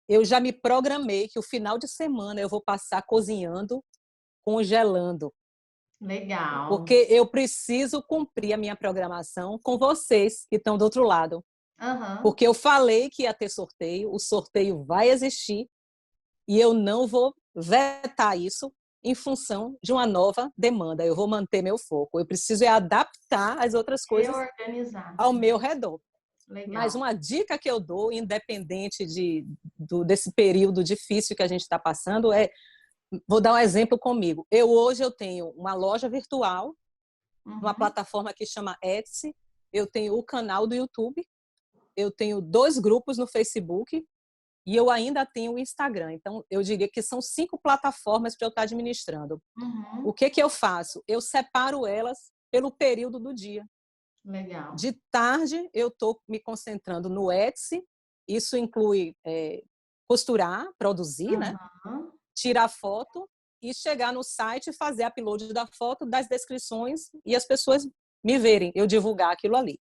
Eu já me programei que o final de semana eu vou passar cozinhando, congelando, Legal. porque eu preciso cumprir a minha programação com vocês que estão do outro lado. Aham, Porque eu falei que ia ter sorteio, o sorteio vai existir e eu não vou vetar isso em função de uma nova demanda. Eu vou manter meu foco. Eu preciso adaptar as outras coisas reorganizar. ao meu redor. Mas Legal. uma dica que eu dou, independente desse período difícil que a gente está passando, vou dar um exemplo comigo. Hoje eu tenho uma loja virtual, uma Uhum, plataforma que chama Etsy, eu tenho o canal do YouTube, eu tenho 2 grupos no Facebook e eu ainda tenho o Instagram. Então, eu diria que são 5 plataformas para eu estar administrando. O uhum, que eu faço? Eu separo elas pelo período do dia. legal. De tarde, eu estou me concentrando no Etsy. Isso inclui costurar, produzir, né? Aham, Tirar foto e chegar no site e fazer upload da foto, das descrições e as pessoas me verem, eu divulgar aquilo ali.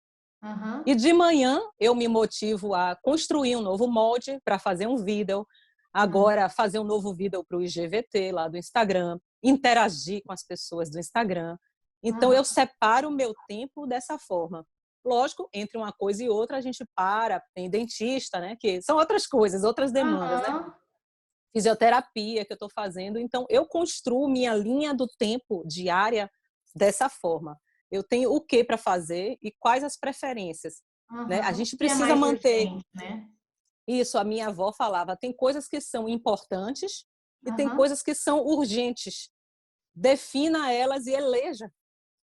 aham, E de manhã eu me motivo a construir um novo molde para fazer um vídeo, aham, agora fazer um novo vídeo para o IGVT lá do Instagram, interagir com as pessoas do Instagram. Então aham. eu separo o meu tempo dessa forma. Lógico, entre uma coisa e outra, a gente tem dentista, né? Que são outras coisas, outras demandas, né? Aham. Fisioterapia que eu estou fazendo. Então, eu construo minha linha do tempo diária dessa forma. Eu tenho o que para fazer e quais as preferências, né? A Aham. O gente que é precisa mais manter urgente, né? isso. A minha avó falava, tem coisas que são importantes e tem Aham. coisas que são urgentes. Defina elas e eleja.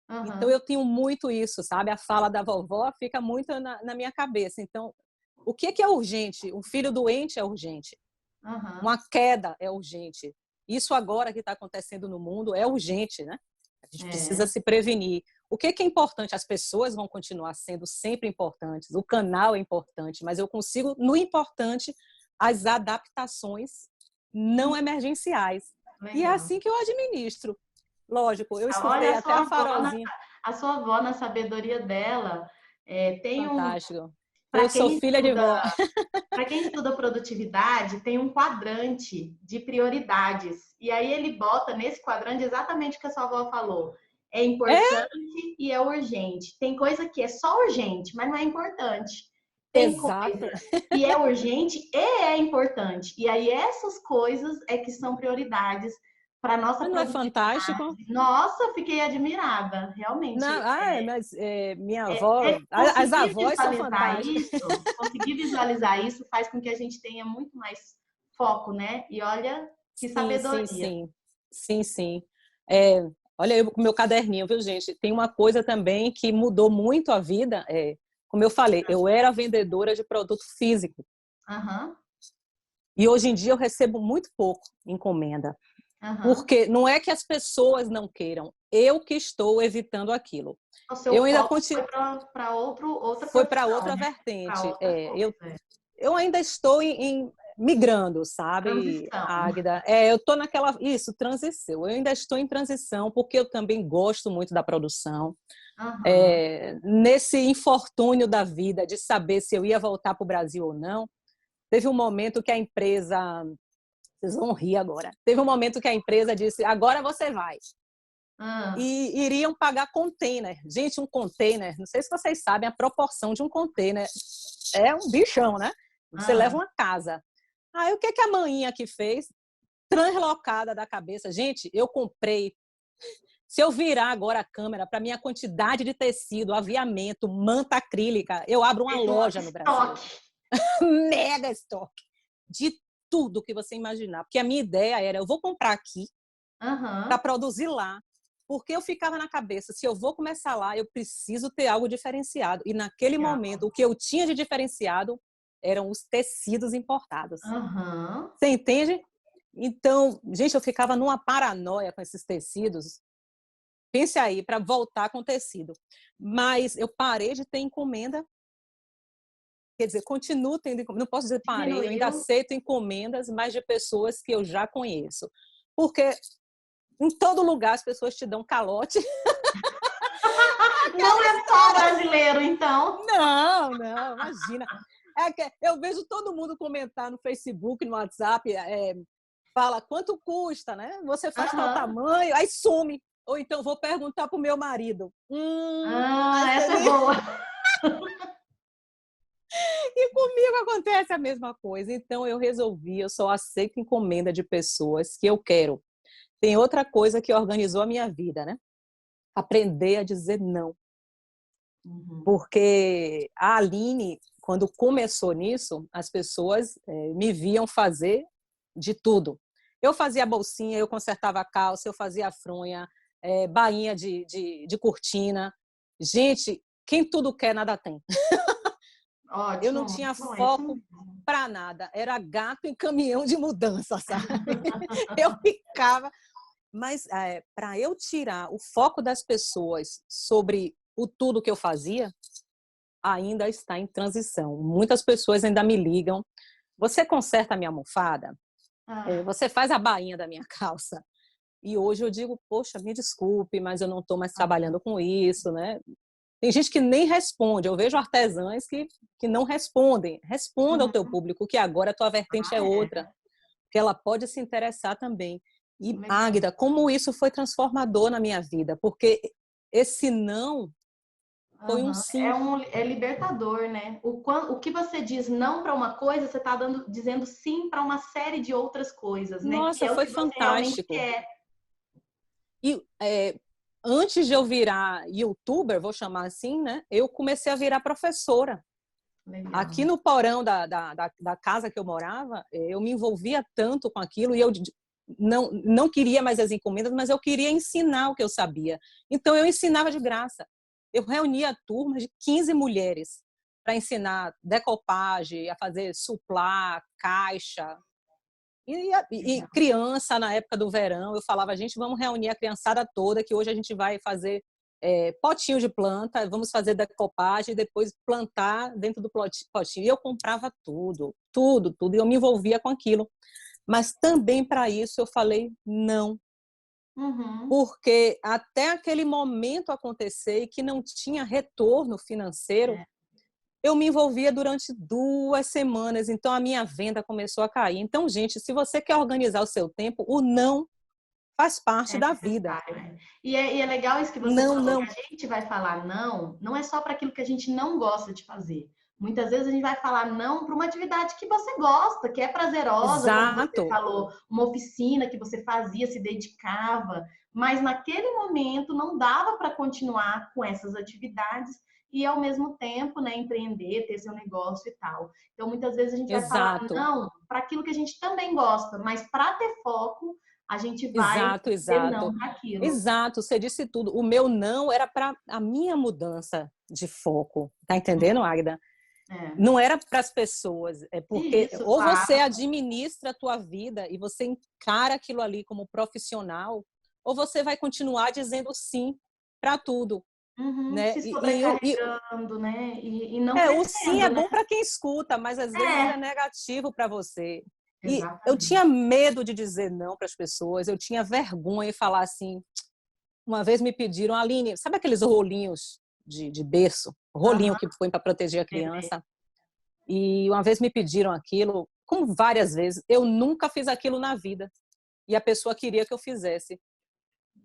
Então, Aham. eu tenho muito isso, sabe? A fala da vovó fica muito na minha cabeça. Então, o que é urgente? Um filho doente é urgente. Aham. Uma queda é urgente. Isso agora que está acontecendo no mundo é urgente, né? A gente precisa É. se prevenir. O que é importante? As pessoas vão continuar sendo sempre importantes, o canal é importante, mas eu consigo, no importante, as adaptações não emergenciais. E é Legal. assim que eu administro. Lógico, eu Olha escutei até a farolzinha. a sua avó na sabedoria dela, tem um, Fantástico. para Eu sou quem filha de estuda, vó. para quem estuda produtividade, tem um quadrante de prioridades. E aí ele bota nesse quadrante exatamente o que a sua avó falou. É É, importante e é urgente. Tem coisa que é só urgente, mas não é importante. Tem exato. coisa que é urgente e é importante. E aí essas coisas é que são prioridades para nossa Mas não é produtividade. fantástico? Nossa, fiquei admirada, realmente. Não, mas minha É, avó, as avós são fantásticas. conseguir visualizar isso faz com que a gente tenha muito mais foco, né? E olha que Sim, sim, sabedoria. sim. Sim, sim. É, olha eu com o meu caderninho, viu, gente? Tem uma coisa também que mudou muito a vida. Como eu falei, eu era vendedora de produto físico. Aham, E hoje em dia eu recebo muito pouco encomenda. aham. Porque não é que as pessoas não queiram, eu que estou evitando aquilo. O Eu seu ainda foco continuo. foi para outra Foi para profissão, outra né? Para vertente. outra coisa. Eu ainda estou migrando, sabe, Transição. Águida? Eu estou isso, transição. Eu ainda estou em transição, porque eu também gosto muito da produção. Aham. Nesse infortúnio da vida, de saber se eu ia voltar para o Brasil ou não, teve um momento que a empresa. Vocês vão rir agora. Teve um momento que a empresa disse: agora você vai. Ah, E iriam pagar container. Gente, um container, não sei se vocês sabem a proporção de um container. É um bichão, né? Você leva ah. uma casa. Aí o que que a maninha aqui fez? Translocada da cabeça. Gente, eu comprei. Se eu virar agora a câmera para minha quantidade de tecido, aviamento, manta acrílica, eu abro uma Fez um loja no Brasil. estoque. Mega estoque de tudo que você imaginar. Porque a minha ideia era, eu vou comprar aqui para Aham. produzir lá. Porque eu ficava na cabeça, se eu vou começar lá, eu preciso ter algo diferenciado. E naquele Legal. momento, o que eu tinha de diferenciado eram os tecidos importados. Aham. Você entende? Então, gente, eu ficava numa paranoia com esses tecidos. Pense aí, para voltar com tecido. Mas eu parei de ter encomenda. Quer dizer, continuo tendo encomenda. Não posso dizer parei, eu ainda Diminuiu. aceito encomendas, mas de pessoas que eu já conheço. Porque em todo lugar as pessoas te dão calote. Não Aquela é só história. brasileiro, então. Não, não, imagina. Eu vejo todo mundo comentar no Facebook, no WhatsApp, fala quanto custa, né? Você faz tal Aham. tamanho, aí some. Ou então vou perguntar para o meu marido. Ah, Essa essa é ali. boa. E comigo acontece a mesma coisa. Então eu resolvi, eu só aceito encomenda de pessoas que eu quero. Tem outra coisa que organizou a minha vida, né? Aprender a dizer não. Uhum. Porque a Aline, quando começou nisso, as pessoas me viam fazer de tudo. Eu fazia bolsinha, eu consertava a calça, eu fazia a fronha, bainha de cortina. Gente, quem tudo quer, nada tem. Eu não Ótimo, muito tinha bom, é isso foco mesmo. para nada. Era gato em caminhão de mudança, sabe? Eu ficava. Mas para eu tirar o foco das pessoas sobre o tudo que eu fazia, ainda está em transição. Muitas pessoas ainda me ligam. Você conserta a minha almofada? Ah, Você faz a bainha da minha calça? E hoje eu digo, poxa, me desculpe, mas eu não estou mais aham, trabalhando com isso, né? Tem gente que nem responde. Eu vejo artesãs que não respondem. Responda ao teu uhum. público, que agora a tua vertente Ah, é outra, é. que ela pode se interessar também. E, Legal. Águida, como isso foi transformador na minha vida, porque esse não Foi um Aham. sim. É libertador, né? O que você diz não para uma coisa, você está dizendo sim para uma série de outras coisas, né? Que Nossa, é o foi que você realmente fantástico. quer. E antes de eu virar youtuber, vou chamar assim, né? Eu comecei a virar professora. Aqui Legal. no porão da casa que eu morava, eu me envolvia tanto com aquilo e eu não queria mais as encomendas, mas eu queria ensinar o que eu sabia. Então, eu ensinava de graça. Eu reunia turmas de 15 mulheres para ensinar decopagem, a fazer suplá, caixa. E Legal. criança, na época do verão, eu falava, gente, vamos reunir a criançada toda, que hoje a gente vai fazer potinho de planta, vamos fazer decopagem e depois plantar dentro do potinho. E eu comprava tudo, tudo, tudo, e eu me envolvia com aquilo. Mas também para isso eu falei não, Uhum. porque até aquele momento acontecer e que não tinha retorno financeiro, É. eu me envolvia durante 2 semanas, então a minha venda começou a cair. Então, gente, se você quer organizar o seu tempo, o não faz parte É da vida. necessário, né? E é legal isso que você Não, falou, que não. a gente vai falar não, não é só para aquilo que a gente não gosta de fazer. Muitas vezes a gente vai falar não para uma atividade que você gosta, que é prazerosa, como você Exato, falou, uma oficina que você fazia, se dedicava, mas naquele momento não dava para continuar com essas atividades e ao mesmo tempo, né, empreender, ter seu negócio e tal. Então muitas vezes a gente vai falar exato, não para aquilo que a gente também gosta, mas para ter foco a gente vai exato, dizer não exato. para aquilo. Exato, você disse tudo. O meu não era para a minha mudança de foco. Tá entendendo, Agda? É. Não era para as pessoas, é porque Isso, ou você claro. administra a tua vida e você encara aquilo ali como profissional, ou você vai continuar dizendo sim para tudo, Uhum, né? se sobrecarregando, né? E não O sim é crescendo, né? bom para quem escuta, mas às vezes ele é É, negativo para você. E eu tinha exatamente. medo de dizer não para as pessoas, eu tinha vergonha de falar assim. Uma vez me pediram, Aline, sabe aqueles rolinhos de berço? Rolinho Aham, que põe para proteger a bebê. criança. E uma vez me pediram aquilo, como várias vezes, eu nunca fiz aquilo na vida. E a pessoa queria que eu fizesse.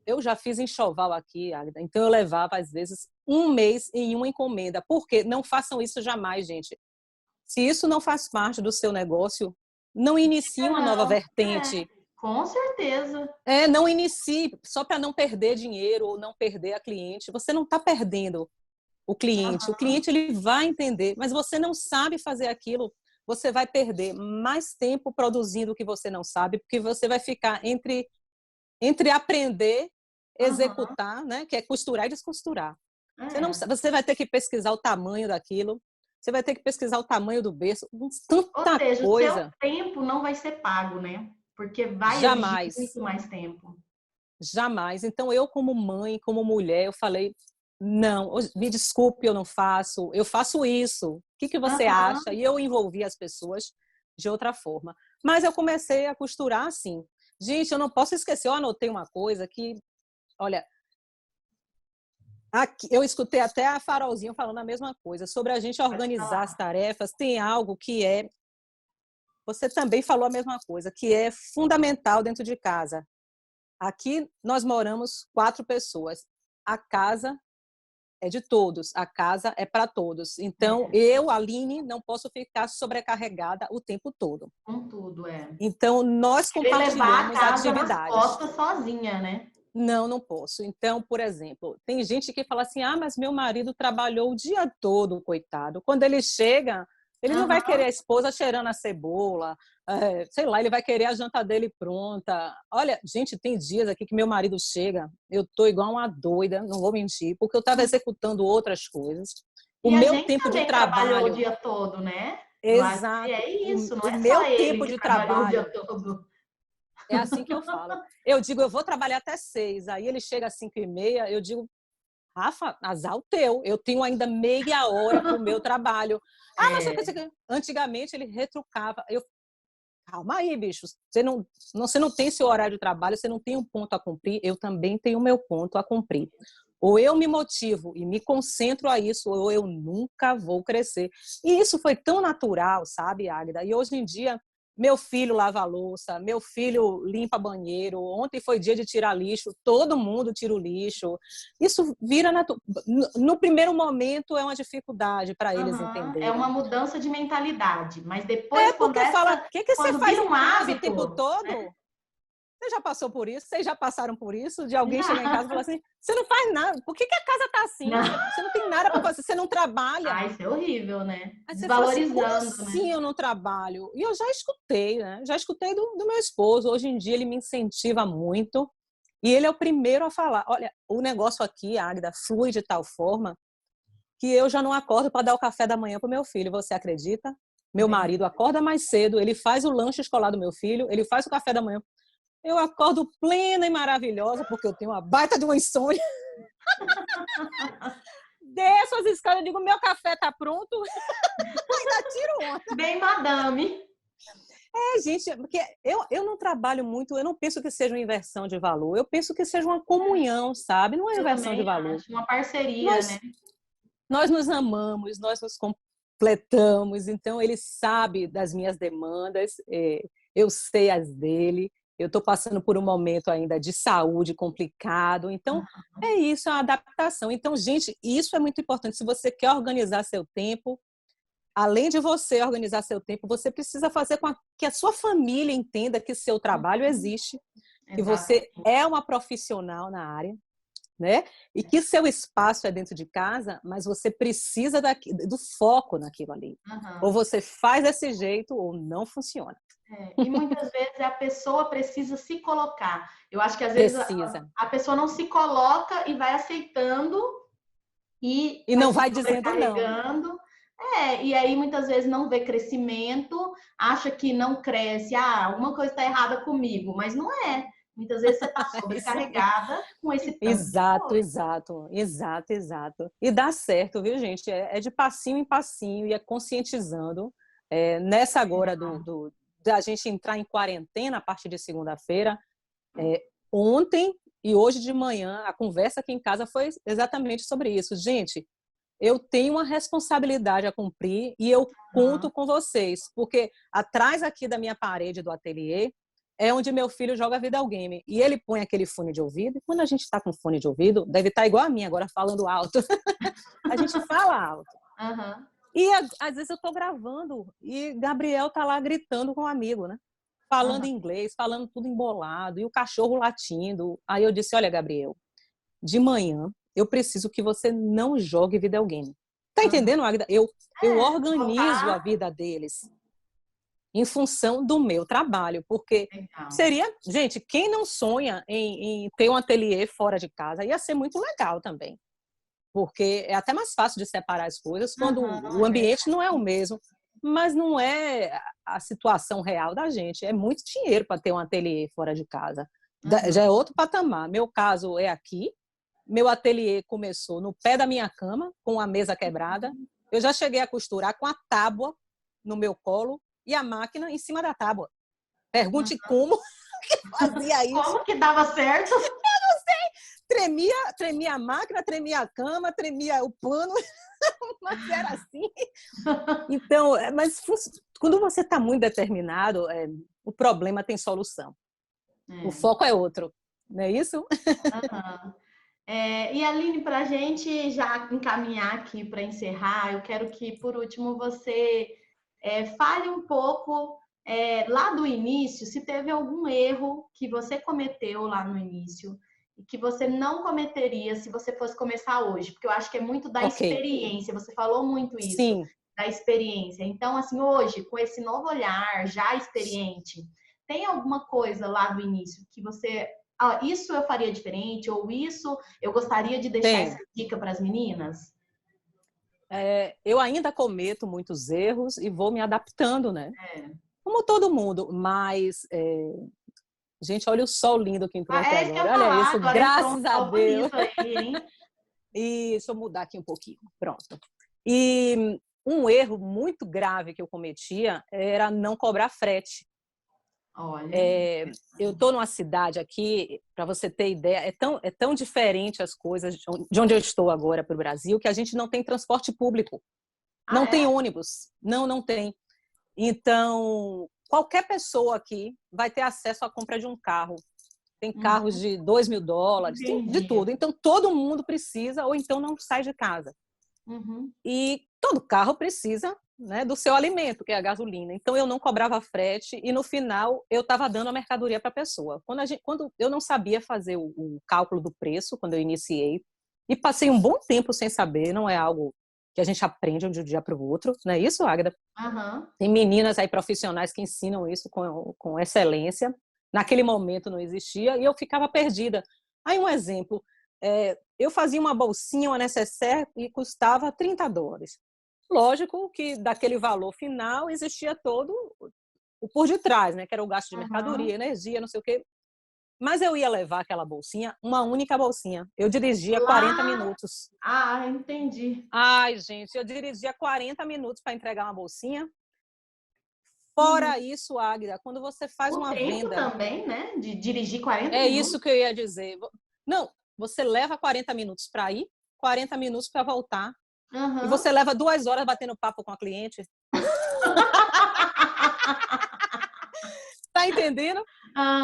Eu já fiz enxoval aqui, Agda, então eu levava, às vezes, 1 mês em uma encomenda. Por quê? Não façam isso jamais, gente. Se isso não faz parte do seu negócio, não inicie uma nova Não, vertente. com certeza. Não inicie só para não perder dinheiro ou não perder a cliente. Você não está perdendo o cliente. O Aham, cliente ele vai entender, mas você não sabe fazer aquilo. Você vai perder mais tempo produzindo o que você não sabe, porque você vai ficar entre aprender, aham, executar, né, que é costurar e descosturar. é. Você vai ter que pesquisar o tamanho daquilo, você vai ter que pesquisar o tamanho do berço, Ou tanta seja, o seu coisa. tempo não vai ser pago, né? Porque vai exigir Jamais, muito mais tempo. jamais. Então eu como mãe, como mulher, eu falei, não, me desculpe, eu faço isso. O que você Aham, acha? E eu envolvi as pessoas de outra forma. Mas eu comecei a costurar assim. Gente, eu não posso esquecer, eu anotei uma coisa que, olha, aqui, eu escutei até a Farolzinho falando a mesma coisa, sobre a gente pode organizar as falar. tarefas. Tem algo que você também falou a mesma coisa, que é fundamental dentro de casa. Aqui nós moramos 4 pessoas. A casa é de todos, a casa é para todos. Então, É, eu, Aline, não posso ficar sobrecarregada o tempo todo. com tudo, é. Então, nós Querer levar a compartilhamos casa nas atividades. costas sozinha, né? Não, não posso. Então, por exemplo, tem gente que fala assim: ah, mas meu marido trabalhou o dia todo, coitado. Quando ele chega, ele não vai querer Aham. a esposa cheirando a cebola, sei lá, ele vai querer a janta dele pronta. Olha, gente, tem dias aqui que meu marido chega, eu tô igual uma doida, não vou mentir, porque eu estava executando outras coisas. O E a meu gente tempo de também trabalhou o trabalho, dia todo, né? Eu acho que exato, é isso, não o é só meu ele tempo que de trabalhou o dia trabalho todo. é assim que eu falo. Eu digo, eu vou trabalhar até 6. Aí ele chega às 5h30, eu digo, Rafa, azar o teu. Eu tenho ainda meia hora para o meu trabalho. Ah, mas É, antigamente ele retrucava. Eu, calma aí, bicho. Você não tem seu horário de trabalho, você não tem um ponto a cumprir. Eu também tenho o meu ponto a cumprir. Ou eu me motivo e me concentro a isso, ou eu nunca vou crescer. E isso foi tão natural, sabe, Águida? E hoje em dia Meu filho lava a louça, meu filho limpa banheiro, ontem foi dia de tirar lixo, todo mundo tira o lixo. Isso vira no primeiro momento é uma dificuldade para eles Aham, é uma entenderem. mudança de mentalidade, mas depois É porque fala, o que que você quando faz vira em um casa o tempo hábito, todo? Você já passou por isso? Vocês já passaram por isso? De alguém chegar em casa e já. falar assim, você não faz nada, por que que a casa tá assim? Não. Você não tem nada para fazer, você não trabalha. Ah, isso é horrível, né? Aí você fala assim, como Desvalorizando, né? assim eu não trabalho? E eu já escutei, né? Já escutei do meu esposo. Hoje em dia ele me incentiva muito. E ele é o primeiro a falar, olha, o negócio aqui, Águida, flui de tal forma que eu já não acordo para dar o café da manhã para o meu filho. Você acredita? Meu Bem, marido acorda mais cedo, ele faz o lanche escolar do meu filho, ele faz o café da manhã. Eu acordo plena e maravilhosa, porque eu tenho uma baita de uma insônia. Desço as escadas, eu digo, meu café tá pronto. Ainda tiro onda. bem madame. Gente, porque eu não trabalho muito, eu não penso que seja uma inversão de valor, eu penso que seja uma comunhão, sabe? Não é Eu inversão de também valor. acho. Uma parceria, né? Nós, nós nos amamos, nós nos completamos, então ele sabe das minhas demandas, eu sei as dele, eu estou passando por um momento ainda de saúde complicado, então é isso, é uma adaptação. Então, gente, isso é muito importante. Se você quer organizar seu tempo, além de você organizar seu tempo, você precisa fazer com que a sua família entenda que seu trabalho existe, que você Exatamente. é uma profissional na área, né? E que seu espaço é dentro de casa, mas você precisa do foco naquilo ali. Ou Uhum. você faz desse jeito ou não funciona. É, e muitas vezes a pessoa precisa se colocar. Eu acho que às vezes Precisa. a pessoa não se coloca e vai aceitando e E vai não se vai dizendo não. sobrecarregando. E aí muitas vezes não vê crescimento, acha que não cresce, alguma coisa está errada comigo, mas não é. Muitas vezes você está Isso aí. sobrecarregada com esse tanto de Exato, coisa. exato, exato, exato. E dá certo, viu, gente? É de passinho em passinho e é conscientizando. Nessa agora da gente entrar em quarentena a partir de segunda-feira, ontem e hoje de manhã, a conversa aqui em casa foi exatamente sobre isso. Gente, eu tenho uma responsabilidade a cumprir e eu conto Uhum. com vocês, porque atrás aqui da minha parede do ateliê é onde meu filho joga videogame. E ele põe aquele fone de ouvido, e quando a gente está com fone de ouvido, deve estar igual a mim agora, falando alto. A gente fala alto. Uhum. E às vezes eu estou gravando e Gabriel está lá gritando com um amigo, né? Falando Uhum. inglês, falando tudo embolado, e o cachorro latindo. Aí eu disse, olha, Gabriel, de manhã eu preciso que você não jogue videogame. Tá Uhum. entendendo, Magda? Eu organizo a Focar. vida deles em função do meu trabalho, porque Legal. seria, gente, quem não sonha em ter um ateliê fora de casa, ia ser muito legal também, porque é até mais fácil de separar as coisas quando Uhum, o é ambiente não é o verdade. mesmo, mas não é a situação real da gente, é muito dinheiro para ter um ateliê fora de casa, Uhum. já é outro patamar. Meu caso é aqui, meu ateliê começou no pé da minha cama, com a mesa quebrada. Eu já cheguei a costurar com a tábua no meu colo e a máquina em cima da tábua. Pergunte Uhum. como que fazia isso. Como que dava certo? Tremia a máquina, tremia a cama, tremia o pano, mas era assim. Então, mas quando você está muito determinado, o problema tem solução. O É. foco é outro, não é isso? Uhum. E Aline, para a gente já encaminhar aqui para encerrar, eu quero que, por último, você fale um pouco lá do início, se teve algum erro que você cometeu lá no início e que você não cometeria se você fosse começar hoje, porque eu acho que é muito da Ok, experiência, você falou muito isso, sim, da experiência. Então, assim, hoje, com esse novo olhar, já experiente, tem alguma coisa lá do início que você isso eu faria diferente, ou isso eu gostaria de deixar essa tem. dica para as meninas? Eu ainda cometo muitos erros e vou me adaptando, né? É. Como todo mundo, mas, gente, olha o sol lindo que entrou aqui É isso que eu agora. ia Olha falar, isso, agora entrou um graças a sol Deus. bonito aí, hein? E deixa eu mudar aqui um pouquinho. Pronto. E um erro muito grave que eu cometia era não cobrar frete. Olha. Eu estou numa cidade aqui, para você ter ideia, é tão diferente as coisas de onde eu estou agora para o Brasil, que a gente não tem transporte público. Ah, Não é? tem ônibus. Não tem. Então, qualquer pessoa aqui vai ter acesso à compra de um carro. Tem carros de $2.000, tem de Entendi. tudo. Então, todo mundo precisa, ou então não sai de casa. Uhum. E todo carro precisa, né, do seu alimento, que é a gasolina. Então, eu não cobrava frete e, no final, eu estava dando a mercadoria para a pessoa. Quando eu não sabia fazer o cálculo do preço, quando eu iniciei, e passei um bom tempo sem saber, não é algo que a gente aprende de um dia para o outro, não é isso, Águeda? Aham. Tem meninas aí profissionais que ensinam isso com excelência. Naquele momento não existia e eu ficava perdida. Aí um exemplo, eu fazia uma bolsinha, uma necessaire e custava $30. Lógico que daquele valor final existia todo o por detrás, né? Que era o gasto de Aham. mercadoria, energia, não sei o quê. Mas eu ia levar aquela bolsinha, uma única bolsinha. Eu dirigia 40 Lá. minutos. Ah, entendi. Ai, gente, eu dirigia 40 minutos para entregar uma bolsinha. Uhum. Fora isso, Águida, quando você faz O uma tempo venda, também, né? De dirigir 40 é isso minutos. que eu ia dizer. Não, você leva 40 minutos para ir, 40 minutos para voltar, e Aham. você leva 2 horas batendo papo com a cliente. Tá entendendo?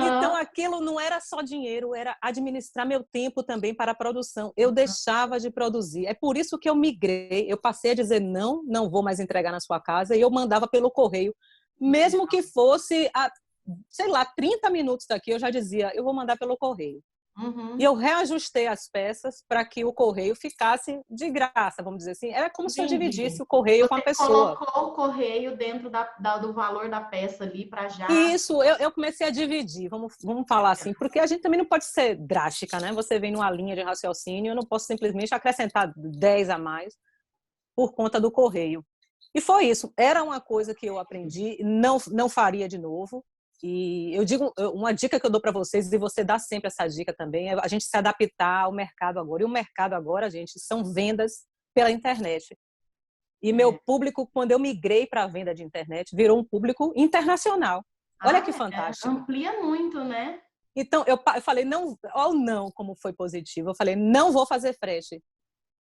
Então, Aham. aquilo não era só dinheiro, era administrar meu tempo também para a produção. Eu deixava de produzir. É por isso que eu migrei. Eu passei a dizer não, não vou mais entregar na sua casa, e eu mandava pelo correio. Mesmo que fosse, sei lá, 30 minutos daqui, eu já dizia, eu vou mandar pelo correio. E Uhum. eu reajustei as peças para que o correio ficasse de graça, vamos dizer assim. Era como se eu dividisse Entendi. o correio com a Você pessoa. colocou o correio dentro do valor da peça ali para E já. isso eu comecei a dividir, vamos falar assim, porque a gente também não pode ser drástica, né? Você vem numa linha de raciocínio, eu não posso simplesmente acrescentar 10 a mais por conta do correio. E foi isso, era uma coisa que eu aprendi, não faria de novo. E eu digo, uma dica que eu dou para vocês, e você dá sempre essa dica também, é a gente se adaptar ao mercado agora. E o mercado agora, gente, são vendas pela internet. E meu É. público, quando eu migrei para a venda de internet, virou um público internacional. Olha que Ah, fantástico. amplia muito, né? Então, eu falei, não, olha o não, como foi positivo. Eu falei, não vou fazer frete.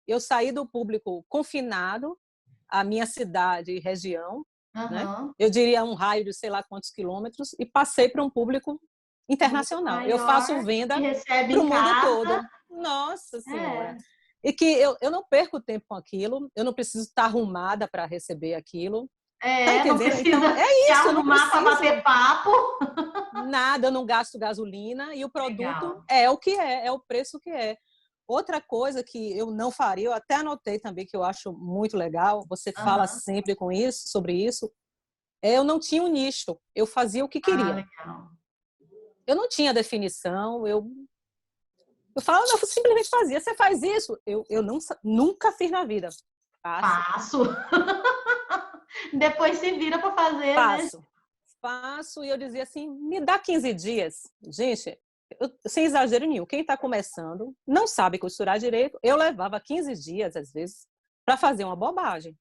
Eu saí do público confinado, à minha cidade e região, né? Aham. Eu diria um raio de sei lá quantos quilômetros, e passei para um público Público internacional. Eu faço maior que venda recebe para o em mundo casa. todo. Nossa Senhora! É. E que eu não perco tempo com aquilo, eu não preciso estar arrumada para receber aquilo. Tá Não entendendo? Então, precisa é se isso, eu não arrumar para bater preciso papo. nada, eu não gasto gasolina e o produto Legal. é o que é o preço que é. Outra coisa que eu não faria, eu até anotei também que eu acho muito legal, você fala Aham. sempre com isso, sobre isso, eu não tinha um nicho, eu fazia o que Ah, queria. legal. Eu não tinha definição, eu falava, não, eu simplesmente fazia. Você faz isso? Eu não, nunca fiz na vida. Faço. Faço. Depois se vira para fazer, né? Faço. Faço, e eu dizia assim, me dá 15 dias. Gente, sem exagero nenhum, quem está começando não sabe costurar direito. Eu levava 15 dias, às vezes, para fazer uma bobagem.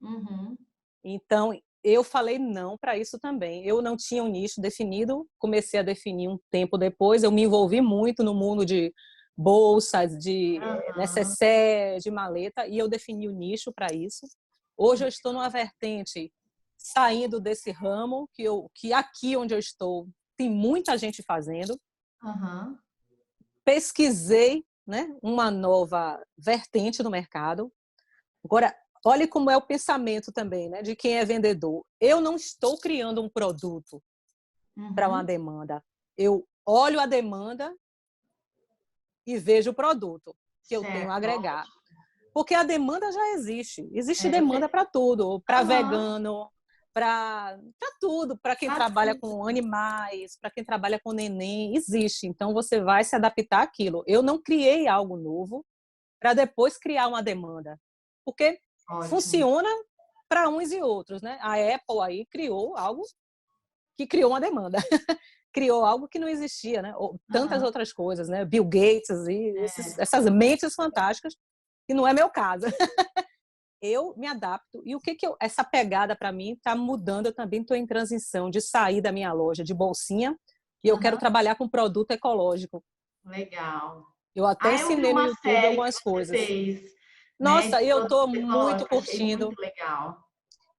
Uhum. Então, eu falei não para isso também. Eu não tinha um nicho definido, comecei a definir um tempo depois. Eu me envolvi muito no mundo de bolsas, de Aham. necessaire, de maleta, e eu defini o nicho para isso. Hoje eu estou numa vertente saindo desse ramo, que aqui onde eu estou tem muita gente fazendo. Aham. Pesquisei, né, uma nova vertente no mercado. Agora, olhe como é o pensamento também, né, de quem é vendedor. Eu não estou criando um produto para uma Uhum. demanda. Eu olho a demanda e vejo o produto que eu tenho a Certo, agregar. ótimo. Porque a demanda já existe. Existe demanda Você. para tudo, para Aham. vegano, para tudo, para quem Pra trabalha tudo. com animais, para quem trabalha com neném, existe. Então você vai se adaptar àquilo. Eu não criei algo novo para depois criar uma demanda. Porque Ótimo. funciona para uns e outros, né? A Apple aí criou algo que criou uma demanda. Criou algo que não existia, né? Ou tantas Aham. outras coisas, né? Bill Gates e É. essas mentes fantásticas, que não é meu caso. Eu me adapto. E o que essa pegada para mim está mudando? Eu também estou em transição de sair da minha loja de bolsinha e eu quero Aham. trabalhar com produto ecológico. Legal. Eu até Eu vi ensinei no uma YouTube série que algumas você coisas. fez, né, Nossa, de e eu estou produtos muito ecológicos. Achei muito curtindo. legal.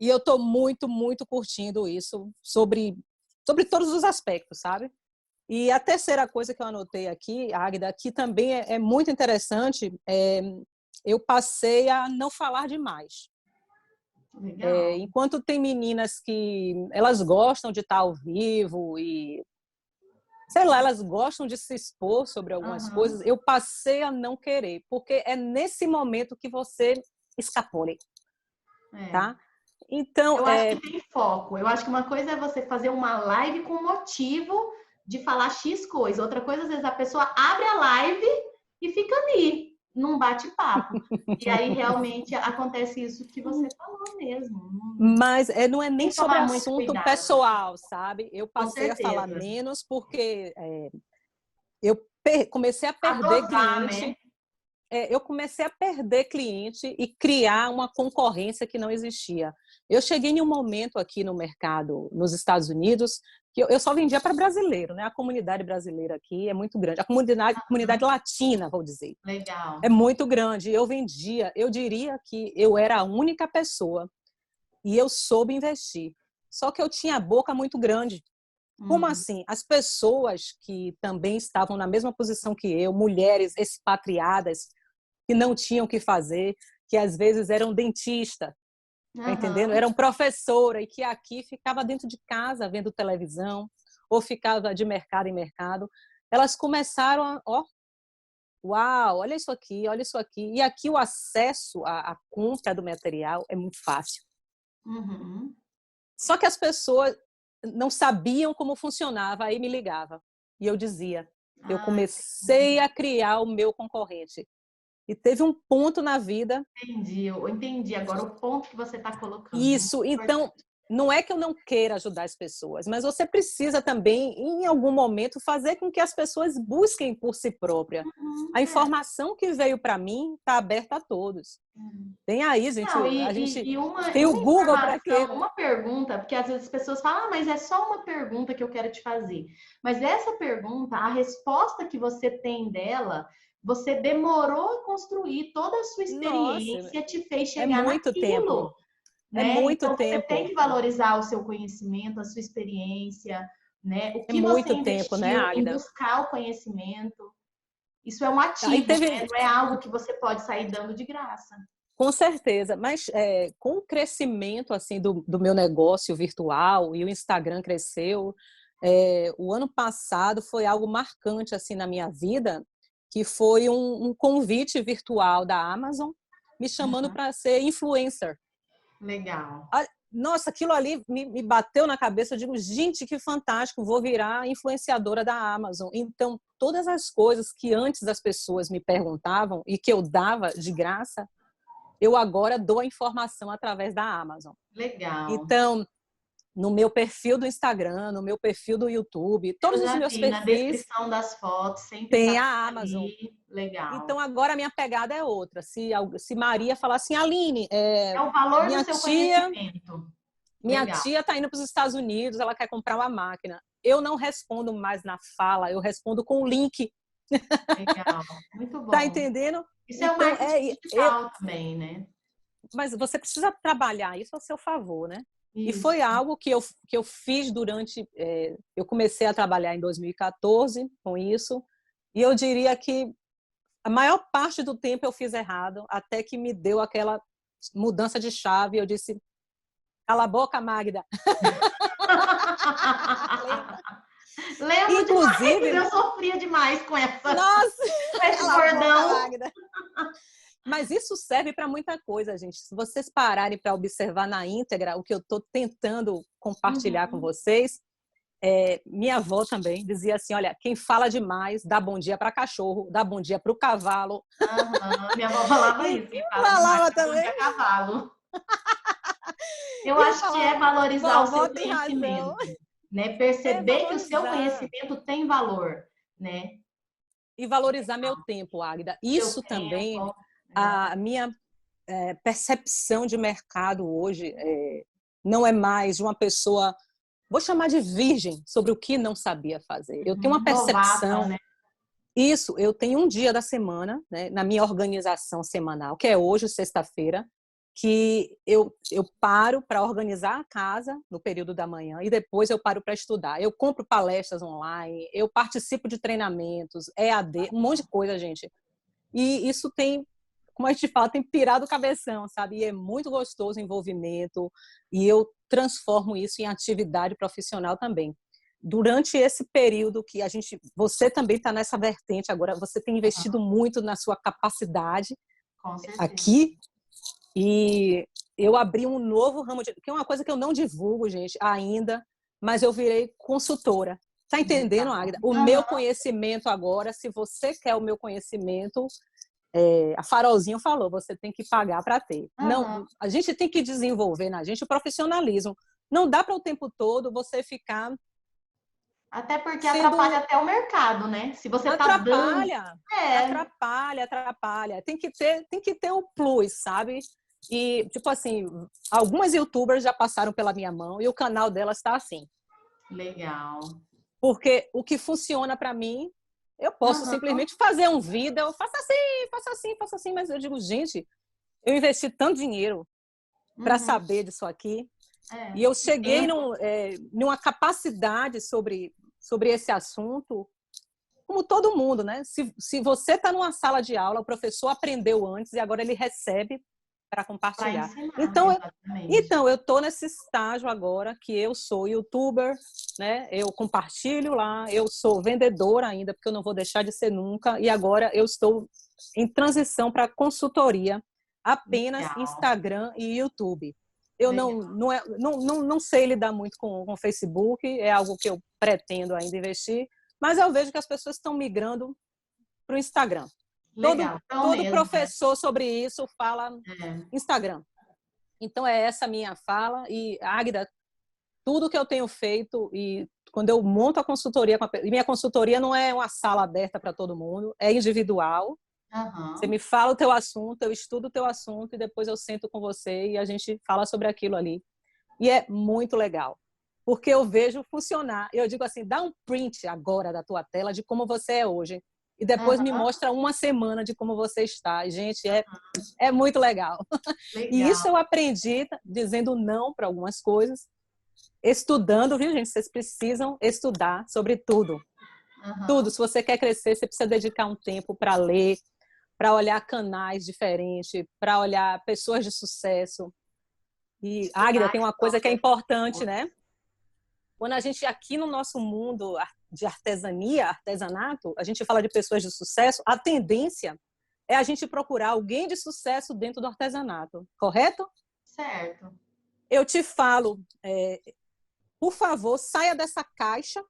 E eu estou muito, muito curtindo isso, sobre sobre todos os aspectos, sabe? E a terceira coisa que eu anotei aqui, Águida, que também é muito interessante, eu passei a não falar demais. Legal. Enquanto tem meninas que elas gostam de estar ao vivo e, sei lá, elas gostam de se expor sobre algumas Aham. coisas, eu passei a não querer, porque é nesse momento que você escapole, É. tá? Então, Eu acho que tem foco. Eu acho que uma coisa é você fazer uma live com motivo de falar X coisa. Outra coisa, às vezes, a pessoa abre a live e fica ali, num bate-papo. E aí, realmente, acontece isso que você falou mesmo. mas não é Tem nem que sobre tomar muito assunto cuidado. pessoal, sabe? Eu Com passei a falar certeza. menos porque eu comecei a A perder dosar, cliente. né? Eu comecei a perder cliente e criar uma concorrência que não existia. Eu cheguei em um momento aqui no mercado, nos Estados Unidos, que eu só vendia para brasileiro, né? A comunidade brasileira aqui é muito grande. A comunidade latina, vou dizer, é Legal. muito grande. Eu vendia, eu diria que eu era a única pessoa e eu soube investir. Só que eu tinha a boca muito grande. Como Hum. assim? As pessoas que também estavam na mesma posição que eu, mulheres expatriadas, que não tinham o que fazer, que às vezes eram dentista, tá entendendo? Aham. Eram professora e que aqui ficava dentro de casa vendo televisão ou ficava de mercado em mercado. Elas começaram a, ó, uau, olha isso aqui, olha isso aqui. E aqui o acesso à compra do material é muito fácil. Uhum. Só que as pessoas não sabiam como funcionava, aí me ligava. E eu dizia, eu Ah, comecei a criar o meu concorrente. E teve um ponto na vida. entendi. Eu entendi agora o ponto que você está colocando. É muito Isso, então, importante. não é que eu não queira ajudar as pessoas, mas você precisa também, em algum momento, fazer com que as pessoas busquem por si própria. Uhum. A É. informação que veio para mim está aberta a todos. Tem aí, gente, Não, a gente tem o uma Google para quê, informação, né? uma pergunta, porque às vezes as pessoas falam, ah, mas é só uma pergunta que eu quero te fazer. Mas essa pergunta, a resposta que você tem dela, você demorou a construir, toda a sua Nossa, experiência te fez é chegar muito tempo. naquilo, É né? muito Então você tem tempo. que valorizar o seu conhecimento, a sua experiência, né? O É que você muito tempo, né, investiu em Agda? buscar o conhecimento. Isso é um Aí ativo, né? teve, Não é algo que você pode sair dando de graça. com certeza, mas com o crescimento assim do meu negócio virtual e o Instagram cresceu, o ano passado foi algo marcante assim na minha vida, que foi um convite virtual da Amazon me chamando para ser influencer. Legal. Nossa, aquilo ali me bateu na cabeça. Eu digo, gente, que fantástico, vou virar influenciadora da Amazon. Então, todas as coisas que antes as pessoas me perguntavam e que eu dava de graça, eu agora dou a informação através da Amazon. Legal. Então, no meu perfil do Instagram, no meu perfil do YouTube, Eu todos os já meus vi na perfis descrição das fotos, sempre tá têm a Amazon. ali. Legal. Então, agora a minha pegada é outra. Se Maria falar assim, Aline, É o valor do minha seu tia conhecimento. minha Legal. tia está indo para os Estados Unidos, ela quer comprar uma máquina. Eu não respondo mais na fala, eu respondo com o link. Legal. Muito Tá bom. entendendo? Isso é o Então, marketing digital também, né? mas você precisa trabalhar isso a seu favor, né? E Isso. foi algo que eu fiz durante. Eu comecei a trabalhar em 2014 com isso, e eu diria que a maior parte do tempo eu fiz errado, até que me deu aquela mudança de chave. Eu disse: cala a boca, Magda. Lembro demais, Inclusive, eu sofria demais com nossa, com esse cala a boca, bordão. Magda. Mas isso serve para muita coisa, gente. Se vocês pararem para observar na íntegra o que eu estou tentando compartilhar com Uhum. vocês, minha avó também dizia assim: olha, quem fala demais dá bom dia para cachorro, dá bom dia para o cavalo. Aham. Minha avó falava E isso, quem fala demais falava dá bom também, dia a cavalo. Eu e eu acho que é falava: valorizar o vovó seu tem razão, conhecimento, né? é Perceber que o seu valorizar. conhecimento tem valor, né? E valorizar meu tempo, Águida. Seu Isso também, tempo. a Exatamente. minha percepção de mercado hoje não é mais de uma pessoa, vou chamar de virgem, sobre o que não sabia fazer. Eu tenho uma Novata, percepção. né? Isso, eu tenho um dia da semana, né, na minha organização semanal, que é hoje, sexta-feira, que eu paro para organizar a casa no período da manhã e depois eu paro para estudar. Eu compro palestras online, eu participo de treinamentos, EAD, um monte de coisa, gente. E isso tem, como a gente fala, tem pirado o cabeção, sabe? E é muito gostoso o envolvimento e eu transformo isso em atividade profissional também. Durante esse período que você também está nessa vertente agora, você tem investido muito na sua capacidade Com certeza. aqui. E eu abri um novo ramo que é uma coisa que eu não divulgo, gente, ainda, mas eu virei consultora. Tá entendendo, Águida? O meu conhecimento agora, se você quer o meu conhecimento, a Farolzinho falou, você tem que pagar para ter. Não, a gente tem que desenvolver na gente o profissionalismo. Não dá para o tempo todo você ficar até porque atrapalha até o mercado, né? Se você atrapalha, atrapalha. Tem que ter o plus, sabe? E, tipo assim, algumas youtubers já passaram pela minha mão e o canal delas está assim. Legal. Porque o que funciona para mim, eu posso simplesmente fazer um vídeo, eu faço assim, mas eu digo, gente, eu investi tanto dinheiro para saber disso aqui, e eu cheguei numa capacidade sobre esse assunto, como todo mundo, né? Se você está numa sala de aula, o professor aprendeu antes e agora ele recebe para compartilhar. Então eu estou nesse estágio agora que eu sou youtuber, né? Eu compartilho lá, eu sou vendedora ainda, porque eu não vou deixar de ser nunca, e agora eu estou em transição para consultoria, apenas Instagram e YouTube. Eu não sei lidar muito com Facebook, é algo que eu pretendo ainda investir, mas eu vejo que as pessoas estão migrando para o Instagram. Todo professor sobre isso fala Instagram. Então, é essa minha fala. E, Águida, tudo que eu tenho feito, e quando eu monto a consultoria, minha consultoria não é uma sala aberta para todo mundo, é individual. Você me fala o teu assunto, eu estudo o teu assunto e depois eu sento com você e a gente fala sobre aquilo ali. E é muito legal, porque eu vejo funcionar. Eu digo assim, dá um print agora da tua tela de como você é hoje e depois me mostra uma semana de como você está. Gente, é muito legal. E isso eu aprendi dizendo não para algumas coisas, estudando, viu, gente? Vocês precisam estudar sobre tudo. Tudo. Se você quer crescer, você precisa dedicar um tempo para ler, para olhar canais diferentes, para olhar pessoas de sucesso. E, Águida, tem uma coisa que é importante, né? Quando a gente, aqui no nosso mundo de artesanato, a gente fala de pessoas de sucesso, a tendência é a gente procurar alguém de sucesso dentro do artesanato, correto? Certo. Eu te falo, por favor, saia dessa caixa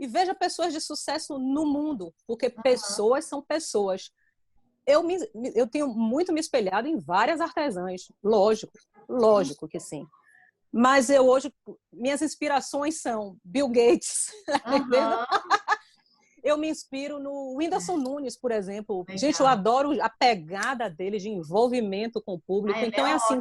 e veja pessoas de sucesso no mundo, porque pessoas são pessoas. Eu tenho muito me espelhado em várias artesãs, lógico que sim. Mas eu hoje, minhas inspirações são Bill Gates, eu me inspiro no Whindersson Nunes, por exemplo. Legal. Gente, eu adoro a pegada dele de envolvimento com o público. Então é assim,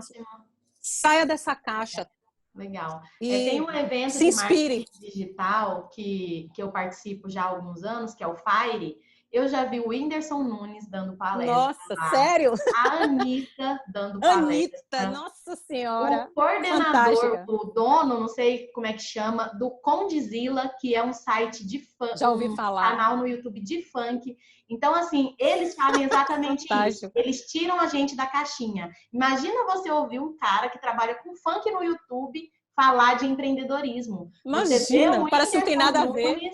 saia dessa caixa. Legal. E tem um evento de marketing digital que eu participo já há alguns anos, que é o Fire. Eu já vi o Whindersson Nunes dando palestra. Nossa, sério? A Anitta dando palestra. Anitta, nossa senhora. O coordenador, o dono, não sei como é que chama, do Condzilla, que é um site de funk. Já ouvi falar. Canal no YouTube de funk. Então, assim, eles fazem exatamente isso. Eles tiram a gente da caixinha. Imagina você ouvir um cara que trabalha com funk no YouTube falar de empreendedorismo. Imagina, parece que não tem nada a ver.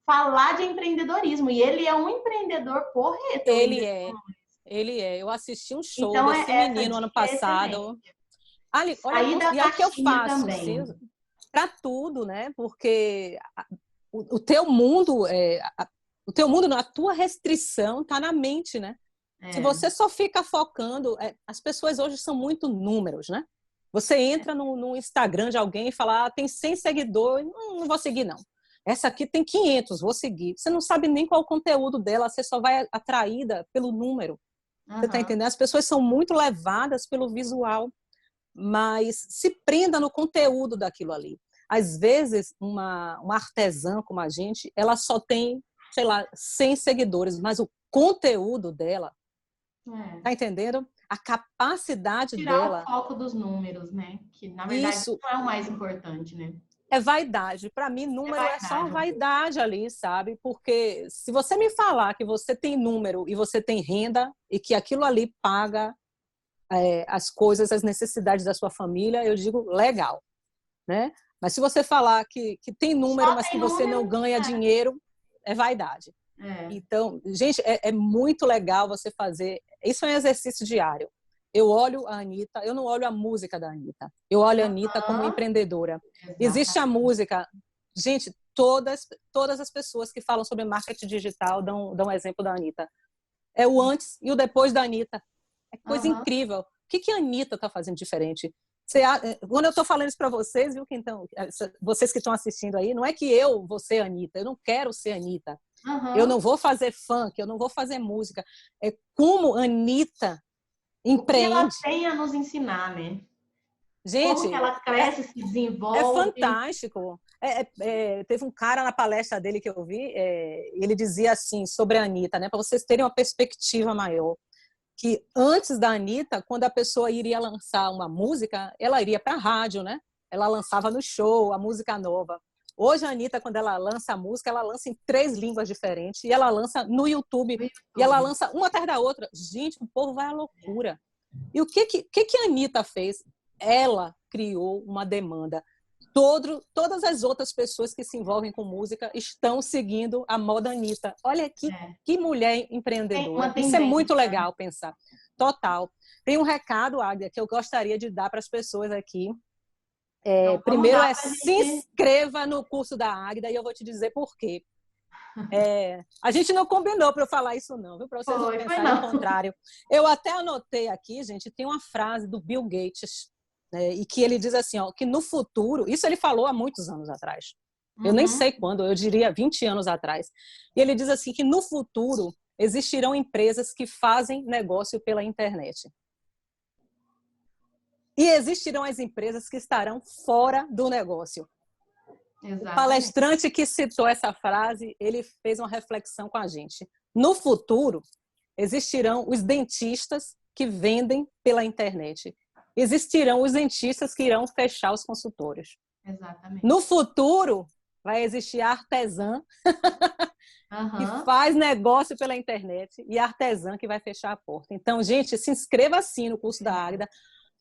Falar de empreendedorismo. E ele é um empreendedor porreto. Ele é. Eu assisti um show desse menino ano passado. Ali, olha, e é o que eu faço para tudo, né? Porque o teu mundo, a tua restrição está na mente, né? Se você só fica focando, as pessoas hoje são muito números, né? Você entra no Instagram de alguém e fala, tem 100 seguidores, não vou seguir não. Essa aqui tem 500, vou seguir. Você não sabe nem qual é o conteúdo dela, você só vai atraída pelo número. Você está entendendo? As pessoas são muito levadas pelo visual, mas se prenda no conteúdo daquilo ali. Às vezes, uma artesã como a gente, ela só tem, sei lá, 100 seguidores, mas o conteúdo dela, tá entendendo? a capacidade Tirar o dela. foco dos números, né? Que, na verdade, Isso não é o mais importante, né? é vaidade. Para mim, É número é só vaidade. vaidade ali, sabe? Porque se você me falar que você tem número e você tem renda e que aquilo ali paga as coisas, as necessidades da sua família, eu digo legal, né? Mas se você falar que tem número, Só mas que tem você não número, ganha dinheiro, é vaidade. é. Então, gente, é muito legal você fazer. Isso é um exercício diário. Eu olho a Anitta, eu não olho a música da Anitta, eu olho a Anitta como Aham, empreendedora. Existe a exatamente. música. Gente, todas as pessoas que falam sobre marketing digital dão exemplo da Anitta. É o antes e o depois da Anitta. É coisa Aham, incrível. O que a Anitta está fazendo diferente? Quando eu estou falando isso para vocês, viu, que então, vocês que estão assistindo aí, não é que eu vou ser Anitta, eu não quero ser Anitta. Eu aham. não vou fazer funk, eu não vou fazer música. É como a Anitta O que ela empreende. tem a nos ensinar, né? Como que Gente, ela cresce, se é desenvolve. fantástico. Teve um cara na palestra dele que eu vi, ele dizia assim sobre a Anitta, né, para vocês terem uma perspectiva maior, que antes da Anitta, quando a pessoa iria lançar uma música, ela iria para a rádio, né? Ela lançava no show a música nova. Hoje a Anitta, quando ela lança a música, ela lança em 3 línguas diferentes e ela lança no YouTube No e ela YouTube. lança uma atrás da outra. Gente, o povo vai à loucura. E o que a Anitta fez? Ela criou uma demanda. Todas as outras pessoas que se envolvem com música estão seguindo a moda Anitta. Olha É. que mulher Tem uma empreendedora. Isso é muito tendência. legal pensar. Total. Tem um recado, Águia, que eu gostaria de dar para as pessoas aqui. Então, vamos Primeiro dar para a se gente. inscreva no curso da Águida e eu vou te dizer por quê. A gente não combinou para eu falar isso não, viu? Para vocês não Foi pensarem o não. contrário. Eu até anotei aqui, gente, tem uma frase do Bill Gates, né, e que ele diz assim, ó, que no futuro, isso ele falou há muitos anos atrás, eu nem Uhum. sei quando, eu diria 20 anos atrás, e ele diz assim que no futuro existirão empresas que fazem negócio pela internet. E existirão as empresas que estarão fora do negócio. O Exatamente. palestrante que citou essa frase, ele fez uma reflexão com a gente. No futuro, existirão os dentistas que vendem pela internet. Existirão os dentistas que irão fechar os consultórios. Exatamente. No futuro, vai existir a artesã que Aham. faz negócio pela internet e a artesã que vai fechar a porta. Então, gente, se inscreva assim no curso da Águida,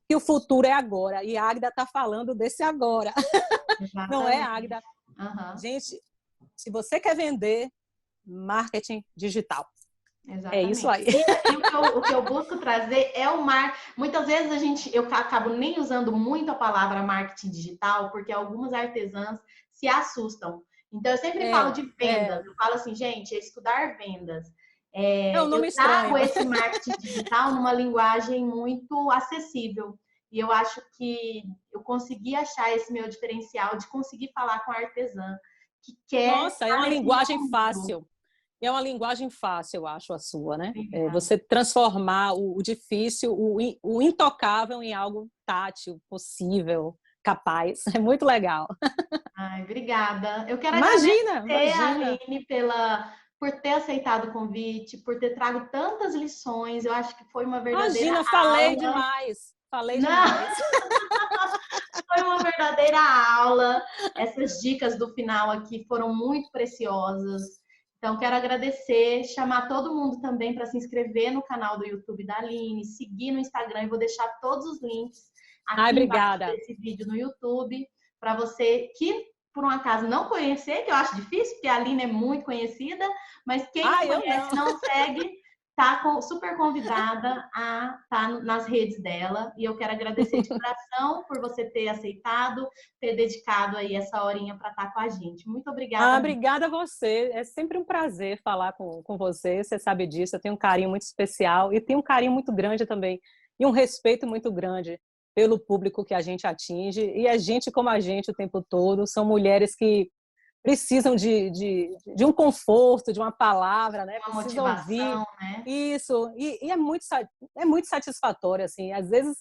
que o futuro é agora. E a Águida está falando desse agora. Não é, Exatamente. Águida? Aham. Gente, se você quer vender, marketing digital. É isso Exatamente. aí. E o que eu busco trazer é o mar. Muitas vezes eu acabo nem usando muito a palavra marketing digital, porque algumas artesãs se assustam. Então, eu sempre falo de vendas. Eu falo assim, gente, é estudar vendas. É um Eu nome trago estranho. esse marketing digital numa linguagem muito acessível. E eu acho que eu consegui achar esse meu diferencial de conseguir falar com a artesã que quer Nossa, é estar uma nesse linguagem mundo. fácil. É uma linguagem fácil, eu acho, a sua, né? Obrigada. Você transformar o difícil, o intocável em algo tátil, possível, capaz. É muito legal. Ai, obrigada. Eu quero Imagina, agradecer a imagina. Aline por ter aceitado o convite, por ter trago tantas lições. Eu acho que foi uma verdadeira Imagina, falei aula. demais. Falei Não, demais. foi uma verdadeira aula. Essas dicas do final aqui foram muito preciosas. Então, quero agradecer, chamar todo mundo também para se inscrever no canal do YouTube da Aline, seguir no Instagram, e vou deixar todos os links Ai, aqui embaixo obrigada. desse vídeo no YouTube, para você que, por um acaso, não conhecer, que eu acho difícil, porque a Aline é muito conhecida, mas quem não Ah, eu não. conhece, não segue, tá super convidada a estar nas redes dela. E eu quero agradecer de coração por você ter aceitado, ter dedicado aí essa horinha para estar com a gente. Muito Ah, obrigada mesmo. obrigada a você. É sempre um prazer falar com você. Você sabe disso. Eu tenho um carinho muito especial e tenho um carinho muito grande também e um respeito muito grande pelo público que a gente atinge. E a gente, como a gente, o tempo todo, são mulheres que precisam de um conforto, de uma palavra, né? Uma Precisam ouvir motivação, né? isso. E é muito satisfatório, assim. Às vezes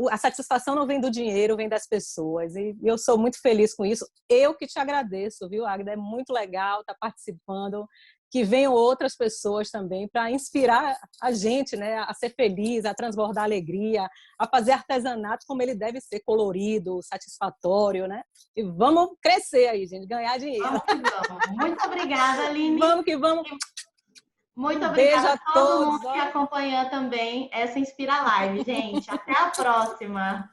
a satisfação não vem do dinheiro, vem das pessoas. E eu sou muito feliz com isso. Eu que te agradeço, viu, Agda? É muito legal estar participando. que venham outras pessoas também para inspirar a gente, né, a ser feliz, a transbordar alegria, a fazer artesanato como ele deve ser, colorido, satisfatório, né? E vamos crescer aí, gente, ganhar dinheiro. Vamos que vamos. Muito obrigada, Aline. Vamos que vamos. Muito Beijo obrigada a a todo todos. mundo que acompanhou também essa Inspira Live, gente. Até a próxima.